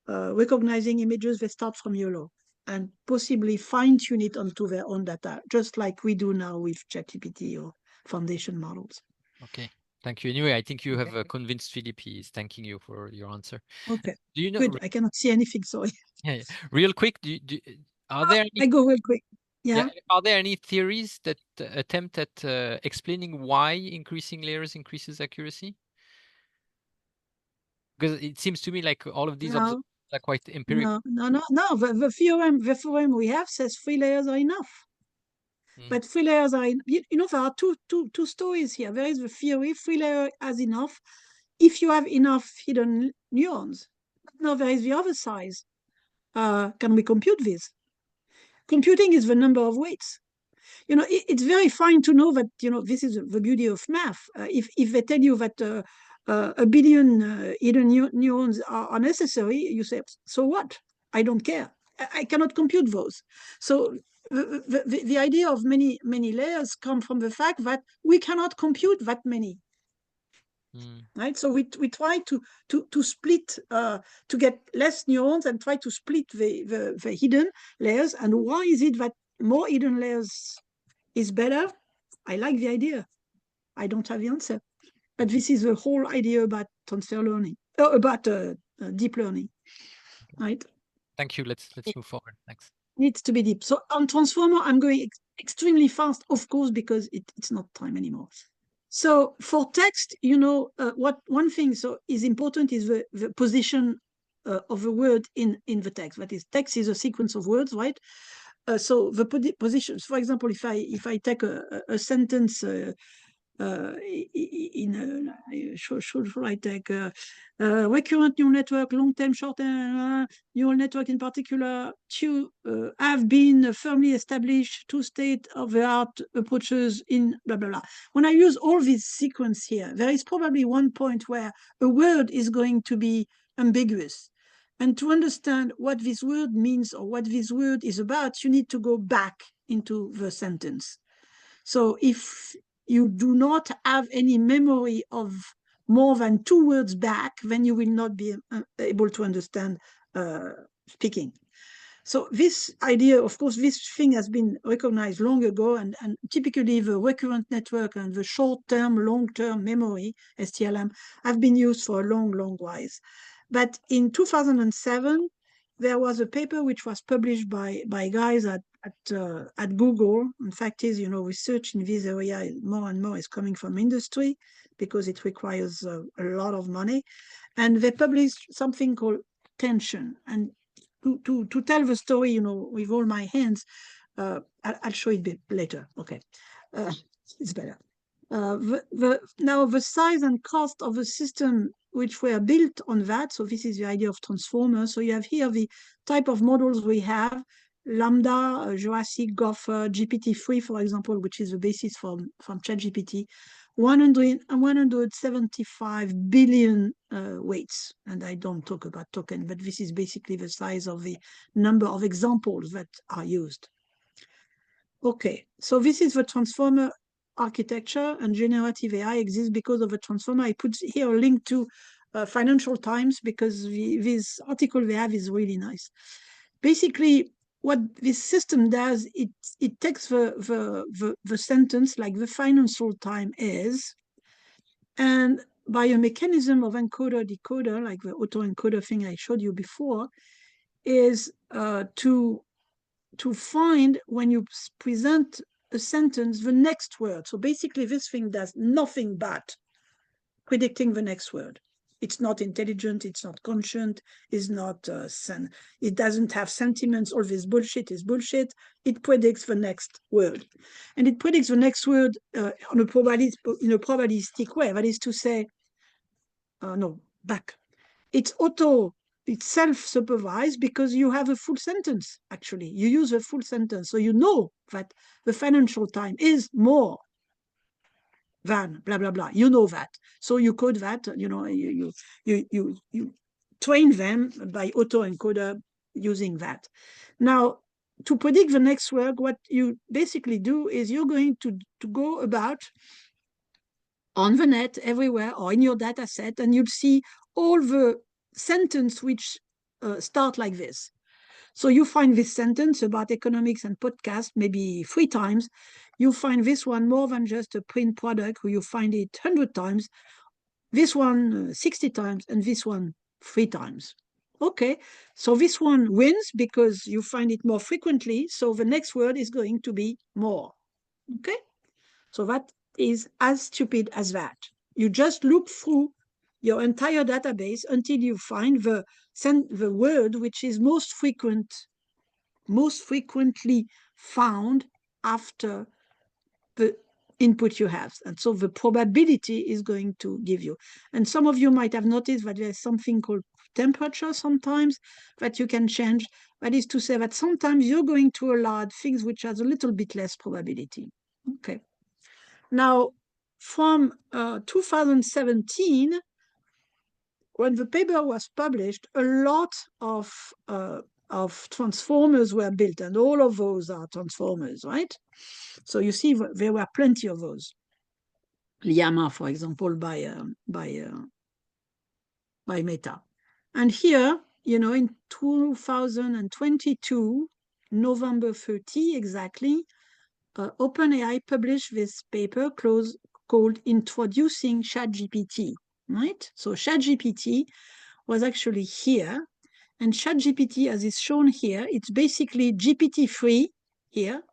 recognizing images, they start from YOLO and possibly fine-tune it onto their own data, just like we do now with ChatGPT or foundation models. Okay, thank you. Anyway, I think you have convinced Philippe. He's thanking you for your answer. Okay. Do you know? Good. I cannot see anything. Sorry. Yeah. Real quick, are there any? I go real quick. Yeah. Are there any theories that attempt at explaining why increasing layers increases accuracy? Because it seems to me like all of these observations are quite empirical. No. The theorem we have says 3 layers are enough. But 3 layers are, there are two stories here. There is the theory, 3 layers is enough if you have enough hidden neurons. Now there is the other side. Can we compute this? Computing is the number of weights. It's very fine to know that, this is the beauty of math. If they tell you that a billion hidden neurons are necessary, you say, so what? I don't care. I cannot compute those. So the idea of many layers come from the fact that we cannot compute that many. Right, so we try to split to get less neurons and try to split the hidden layers. And why is it that more hidden layers is better? I like the idea. I don't have the answer, but this is the whole idea about transfer learning, about deep learning, right? Thank you. Let's move forward. Thanks. Needs to be deep. So on transformer, I'm going extremely fast, of course, because it's not time anymore. So for text, what one thing is important is the position of a word in the text. That is, text is a sequence of words, right? So the positions, for example, if I take a sentence should I take recurrent neural network, long-term, short-term neural network in particular, have been firmly established 2 state-of-the-art approaches in blah, blah, blah. When I use all this sequence here, there is probably one point where a word is going to be ambiguous. And to understand what this word means or what this word is about, you need to go back into the sentence. So if you do not have any memory of more than 2 words back, then you will not be able to understand speaking. So this idea, of course, this thing has been recognized long ago, and typically the recurrent network and the short-term, long-term memory, STLM, have been used for a long while. But in 2007, there was a paper which was published by guys at Google. In fact, research in this area more and more is coming from industry because it requires a lot of money. And they published something called tension. And to tell the story, with all my hands, I'll show it a bit later. Okay, it's better. Now the size and cost of the system which were built on that. So this is the idea of transformer. So you have here the type of models we have: Lambda, Jurassic, Gopher, GPT-3, for example, which is the basis from ChatGPT. 175 billion weights. And I don't talk about token, but this is basically the size of the number of examples that are used. Okay, so this is the transformer architecture, and generative AI exists because of a transformer. I put here a link to Financial Times because this article they have is really nice. Basically, what this system does, it takes the sentence like the Financial Times is, and by a mechanism of encoder-decoder, like the autoencoder thing I showed you before, is to find when you present a sentence the next word. So basically this thing does nothing but predicting the next word. It's not intelligent, it's not conscient, it's not, it doesn't have sentiments, all this bullshit is bullshit. It predicts the next word. And it predicts the next word in a probabilistic way. That is to say, it's self-supervised because you have a full sentence, actually. You use a full sentence. So you know that the financial time is more than blah, blah, blah. You know that. So you code that, you train them by autoencoder using that. Now, to predict the next word, what you basically do is you're going to go about on the net everywhere or in your data set, and you'll see all the sentence which start like this. So you find this sentence about economics and podcast maybe 3 times. You find this one more than just a print product, where you find it 100 times, this one 60 times, and this one 3 times. Okay, so this one wins because you find it more frequently, so the next word is going to be more. Okay, so that is as stupid as that. You just look through your entire database until you find the word which is most frequently found after the input you have. And so the probability is going to give you. And some of you might have noticed that there's something called temperature sometimes that you can change. That is to say that sometimes you're going to allow things which has a little bit less probability. Okay. Now, from 2017, when the paper was published, a lot of transformers were built, and all of those are transformers, right? So you see, there were plenty of those. Llama, for example, by Meta. And here, in 2022, November 30 exactly, OpenAI published this paper called Introducing ChatGPT, right? So ChatGPT was actually here, and ChatGPT, as is shown here, it's basically GPT-3 here,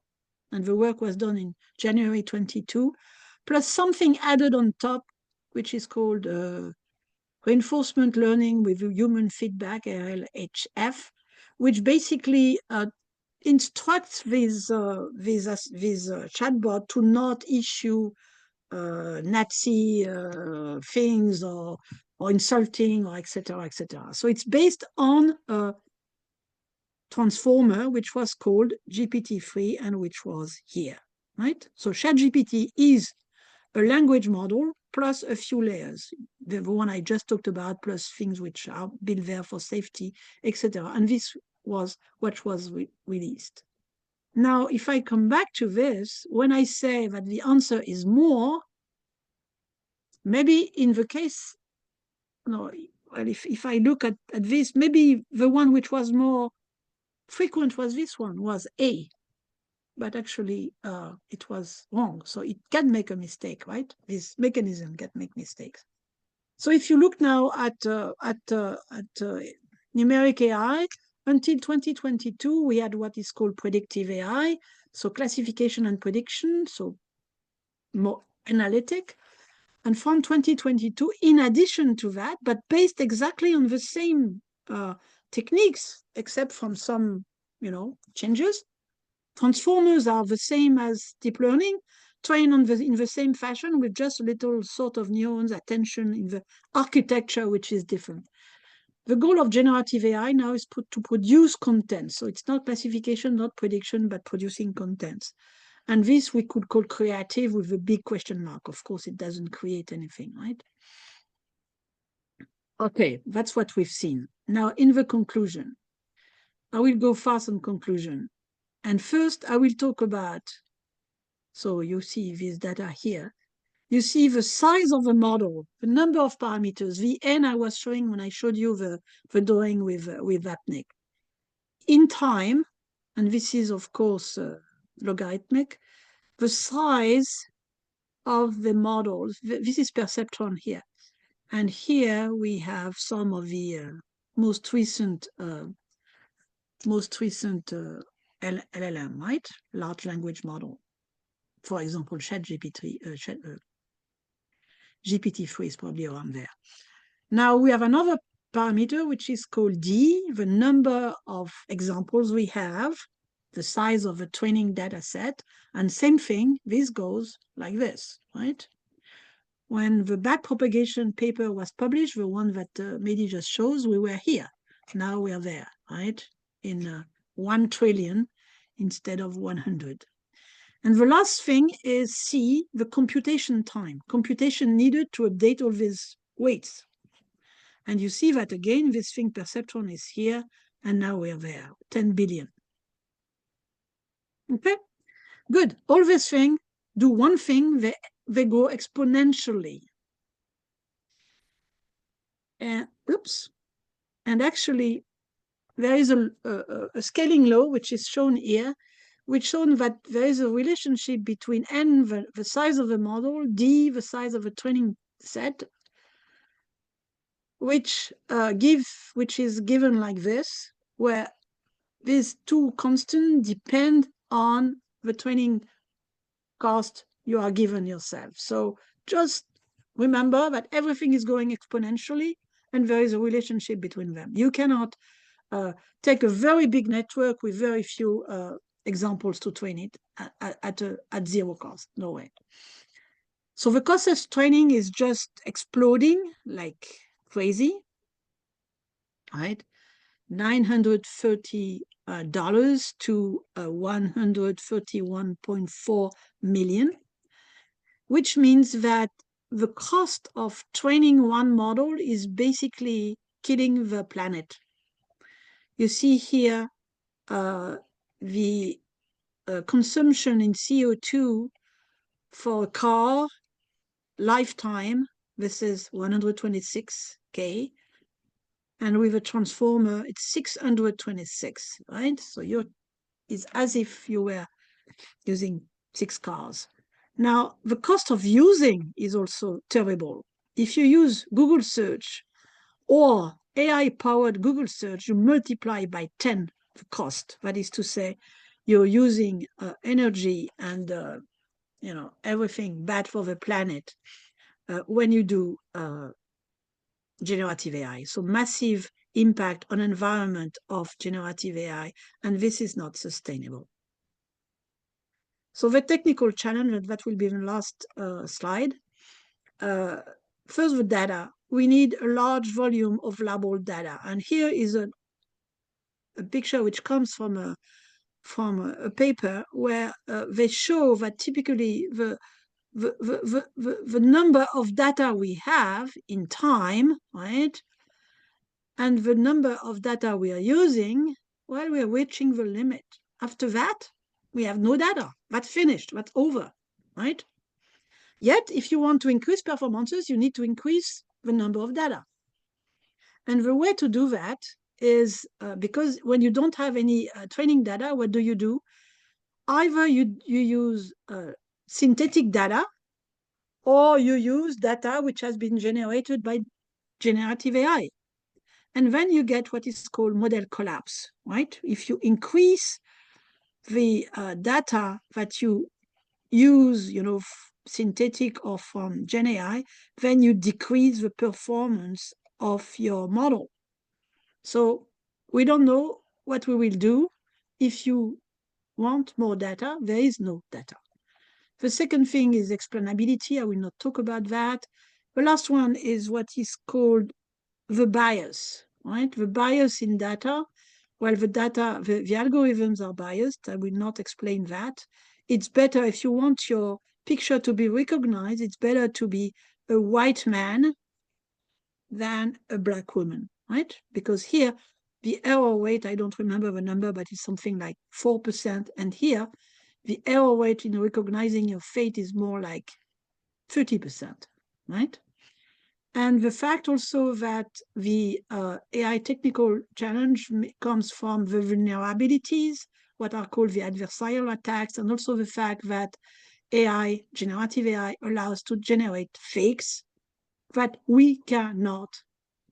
and the work was done in January 22, plus something added on top, which is called reinforcement learning with human feedback, RLHF, which basically instructs this chatbot to not issue Nazi things or insulting or etc., etc. So it's based on a transformer which was called GPT-3 and which was here, right? So ChatGPT is a language model plus a few layers, the one I just talked about, plus things which are built there for safety, etc. And this was what was released. Now, if I come back to this, when I say that the answer is more, maybe in the case, well, if I look at this, maybe the one which was more frequent was this one, was A. But actually, it was wrong. So it can make a mistake, right? This mechanism can make mistakes. So if you look now at numeric AI, until 2022, we had what is called predictive AI, so classification and prediction, so more analytic. And from 2022, in addition to that, but based exactly on the same techniques, except from some, changes, transformers are the same as deep learning, trained in the same fashion with just a little sort of neurons attention in the architecture, which is different. The goal of generative AI now is to produce content. So it's not classification, not prediction, but producing contents. And this we could call creative with a big question mark. Of course, it doesn't create anything, right? Okay, that's what we've seen. Now, in the conclusion, I will go fast on conclusion. And first, I will talk about, so you see this data here. You see the size of the model, the number of parameters, the N I was showing when I showed you the drawing with Vapnik. In time, and this is, of course, logarithmic, the size of the models, this is perceptron here. And here we have some of the most recent LLM, right? Large language model. for example, GPT-3 is probably around there. Now we have another parameter which is called D, the number of examples we have, the size of a training data set, and same thing, this goes like this, right? When the backpropagation paper was published, the one that Mehdi just shows, we were here. Now we are there, right? In 1 trillion instead of 100. And the last thing is C, the computation time, computation needed to update all these weights. And you see that again, this thing perceptron is here, and now we're there, 10 billion. Okay, good. All these things do one thing, they go exponentially. And oops, and actually there is a scaling law which is shown here, which shows that there is a relationship between N, the size of the model, D, the size of a training set, which is given like this, where these two constants depend on the training cost you are given yourself. So just remember that everything is going exponentially, and there is a relationship between them. You cannot take a very big network with very few examples to train it at zero cost. No way. So the cost of training is just exploding like crazy, right? $930 to 131.4 million, which means that the cost of training one model is basically killing the planet. You see here the consumption in CO2 for a car lifetime. This is 126K. And with a transformer, it's 626, right? So it's as if you were using 6 cars. Now, the cost of using is also terrible. If you use Google search or AI-powered Google search, you multiply by 10 the cost. That is to say, you're using energy and everything bad for the planet when you do generative AI. So massive impact on environment of generative AI, and this is not sustainable. So the technical challenge, and that will be the last slide. First, the data. We need a large volume of labeled data. And here is a picture which comes from a paper where they show that typically the number of data we have in time, right, and the number of data we are using, well, we are reaching the limit. After that, we have no data. That's finished. That's over, right? Yet, if you want to increase performances, you need to increase the number of data. And the way to do that is because when you don't have any training data, what do? Either you use synthetic data, or you use data which has been generated by generative AI. And then you get what is called model collapse, right? If you increase the data that you use, synthetic or from Gen AI, then you decrease the performance of your model. So we don't know what we will do. If you want more data, there is no data. The second thing is explainability. I will not talk about that. The last one is what is called the bias, right? The bias in data. Well, the algorithms are biased. I will not explain that. It's better if you want your picture to be recognized, it's better to be a white man than a black woman, right? Because here, the error rate, I don't remember the number, but it's something like 4%. And here, the error rate in recognizing your face is more like 30%, right? And the fact also that the AI technical challenge comes from the vulnerabilities, what are called the adversarial attacks, and also the fact that AI, generative AI, allows to generate fakes that we cannot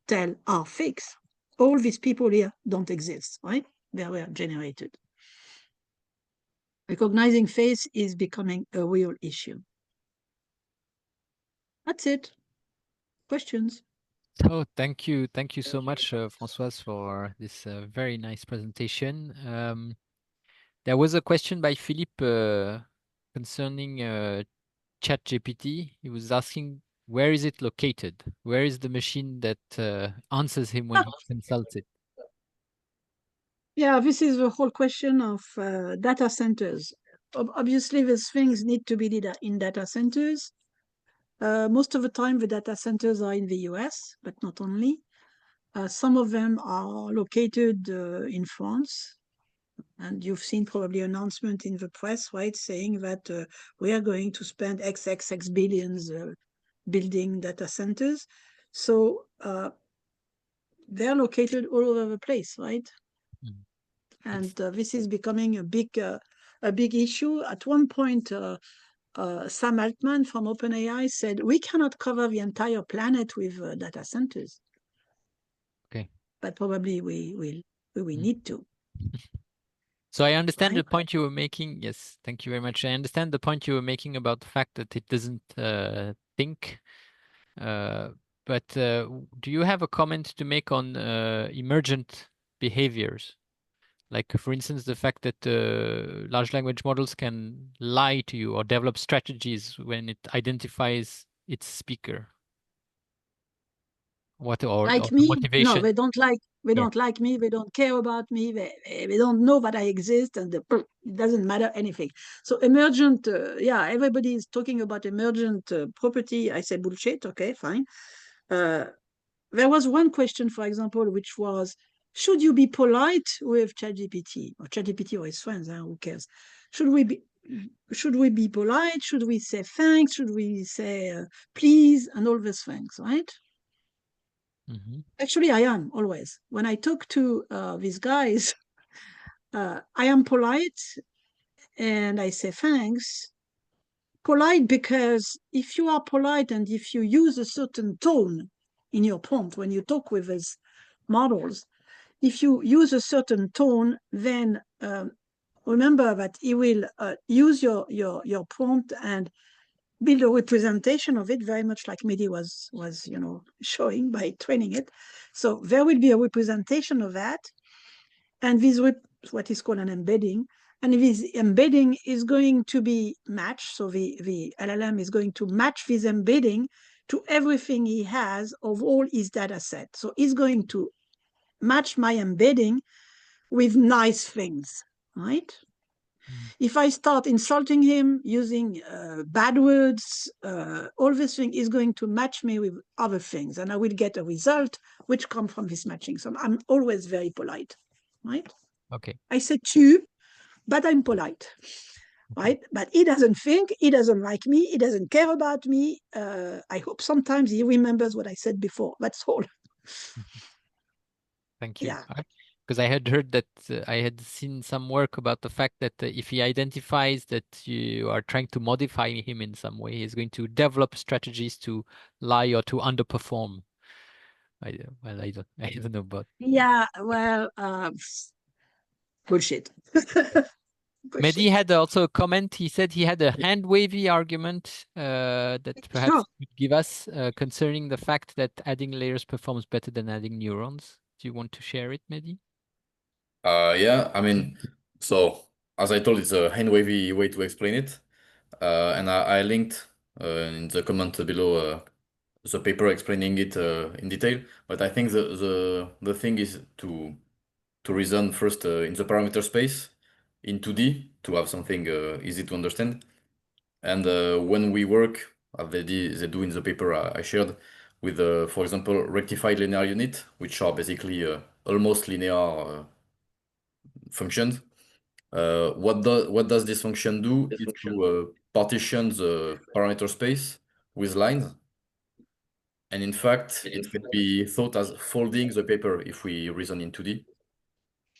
tell are fakes. All these people here don't exist, right? They were generated. Recognizing face is becoming a real issue. That's it. Questions? So thank you so much, Françoise, for this very nice presentation. There was a question by Philippe concerning ChatGPT. He was asking, where is it located? Where is the machine that answers him when he consults it? Yeah, this is the whole question of data centers. Obviously, these things need to be in data centers. Most of the time, the data centers are in the US, but not only. Some of them are located in France. And you've seen probably announcement in the press, right, saying that we are going to spend XXX billions building data centers. So they're located all over the place, right? Mm. And this is becoming a big issue. At one point, Sam Altman from OpenAI said, we cannot cover the entire planet with data centers. Okay. But probably we need to. So I understand right? the point you were making. Yes, thank you very much. I understand the point you were making about the fact that it doesn't think. But do you have a comment to make on emergent behaviors? Like, for instance, the fact that large language models can lie to you or develop strategies when it identifies its speaker. What or Like the me? No, motivation? they don't like Yeah. me. They don't care about me. They don't know that I exist, and it doesn't matter anything. So emergent, yeah, everybody is talking about emergent property. I say bullshit. Okay, fine. There was one question, for example, which was, should you be polite with ChatGPT or ChatGPT or his friends? Who cares? Should we be polite? Should we say thanks? Should we say please and all these things, right? Mm-hmm. Actually, I am always. When I talk to these guys, I am polite and I say thanks. Polite because if you are polite and if you use a certain tone in your prompt when you talk with these models, if you use a certain tone, then remember that he will use your prompt and build a representation of it, very much like Mehdi was showing by training it. So there will be a representation of that, and this what is called an embedding. And this embedding is going to be matched. So the LLM is going to match this embedding to everything he has of all his data set. So he's going to match my embedding with nice things, right? If I start insulting him using bad words, all this thing is going to match me with other things, and I will get a result which comes from this matching. So I'm always very polite, right? Okay. I say tu, but I'm polite, right? But he doesn't think, he doesn't like me, he doesn't care about me. I hope sometimes he remembers what I said before. That's all. Thank you. Yeah. Because I had heard that I had seen some work about the fact that if he identifies that you are trying to modify him in some way, he's going to develop strategies to lie or to underperform. Well, I don't know about. Yeah, well, bullshit. Mehdi had also a comment. He said he had a hand wavy argument that perhaps Sure. you could give us concerning the fact that adding layers performs better than adding neurons. Do you want to share it, Mehdi? Yeah, I mean, so as I told, it's a hand wavy way to explain it. And I linked in the comment below the paper explaining it in detail. But I think the thing is to reason first in the parameter space in 2D to have something easy to understand. And when we work, as they do in the paper I shared, with, for example, rectified linear unit, which are basically almost linear functions. What does this function do? Is to partition the parameter space with lines. And in fact, it can be thought as folding the paper if we reason in 2D.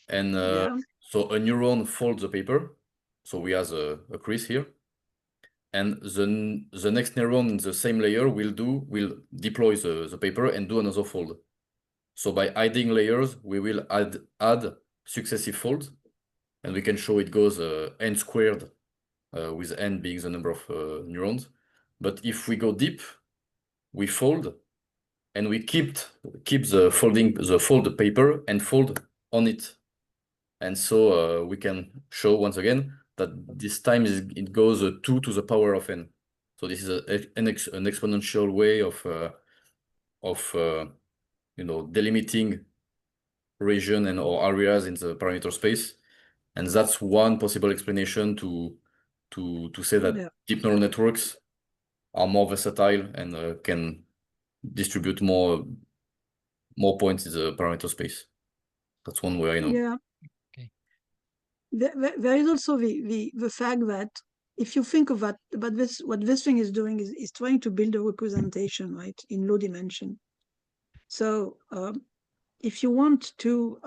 And Yeah. so a neuron folds the paper. So we have a crease here. And the next neuron in the same layer will deploy the paper and do another fold. So by adding layers, we will add successive folds. and we can show it goes n squared, with n being the number of neurons. But if we go deep, we fold, and we keep the fold paper and fold on it. And so we can show once again that this time it goes 2 to the power of n. So this is an exponential way of delimiting region and or areas in the parameter space. And that's one possible explanation to say that deep neural networks are more versatile and can distribute more points in the parameter space. That's one way I know. Yeah. Okay. There is also the fact that if you think of that, but what this thing is doing is trying to build a representation, right, in low dimension. So if you want to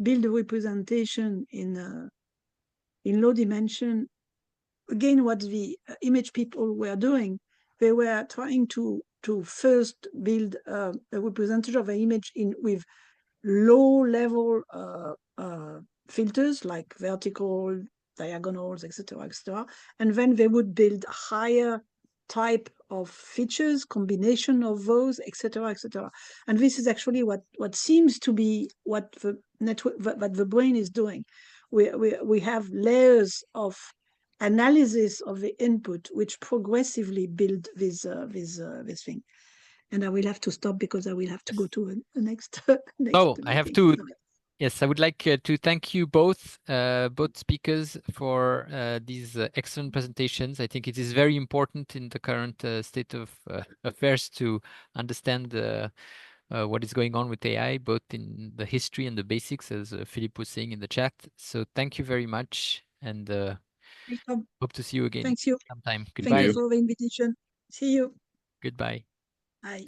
build a representation in low dimension, again, what the image people were doing, they were trying to first build a representation of an image with low level filters like vertical, diagonals, etc., and then they would build higher type of features, combination of those, etc., etc. And this is actually what seems to be what the network, what the brain is doing. We have layers of analysis of the input which progressively build this thing. And I will have to stop because I will have to go to the next. I have to. Yes, I would like to thank you both speakers for these excellent presentations. I think it is very important in the current state of affairs to understand what is going on with AI, both in the history and the basics, as Philippe was saying in the chat. So thank you very much, and hope to see you again Thank you. sometime. Goodbye. Thank you for the invitation. See you. Goodbye. Bye.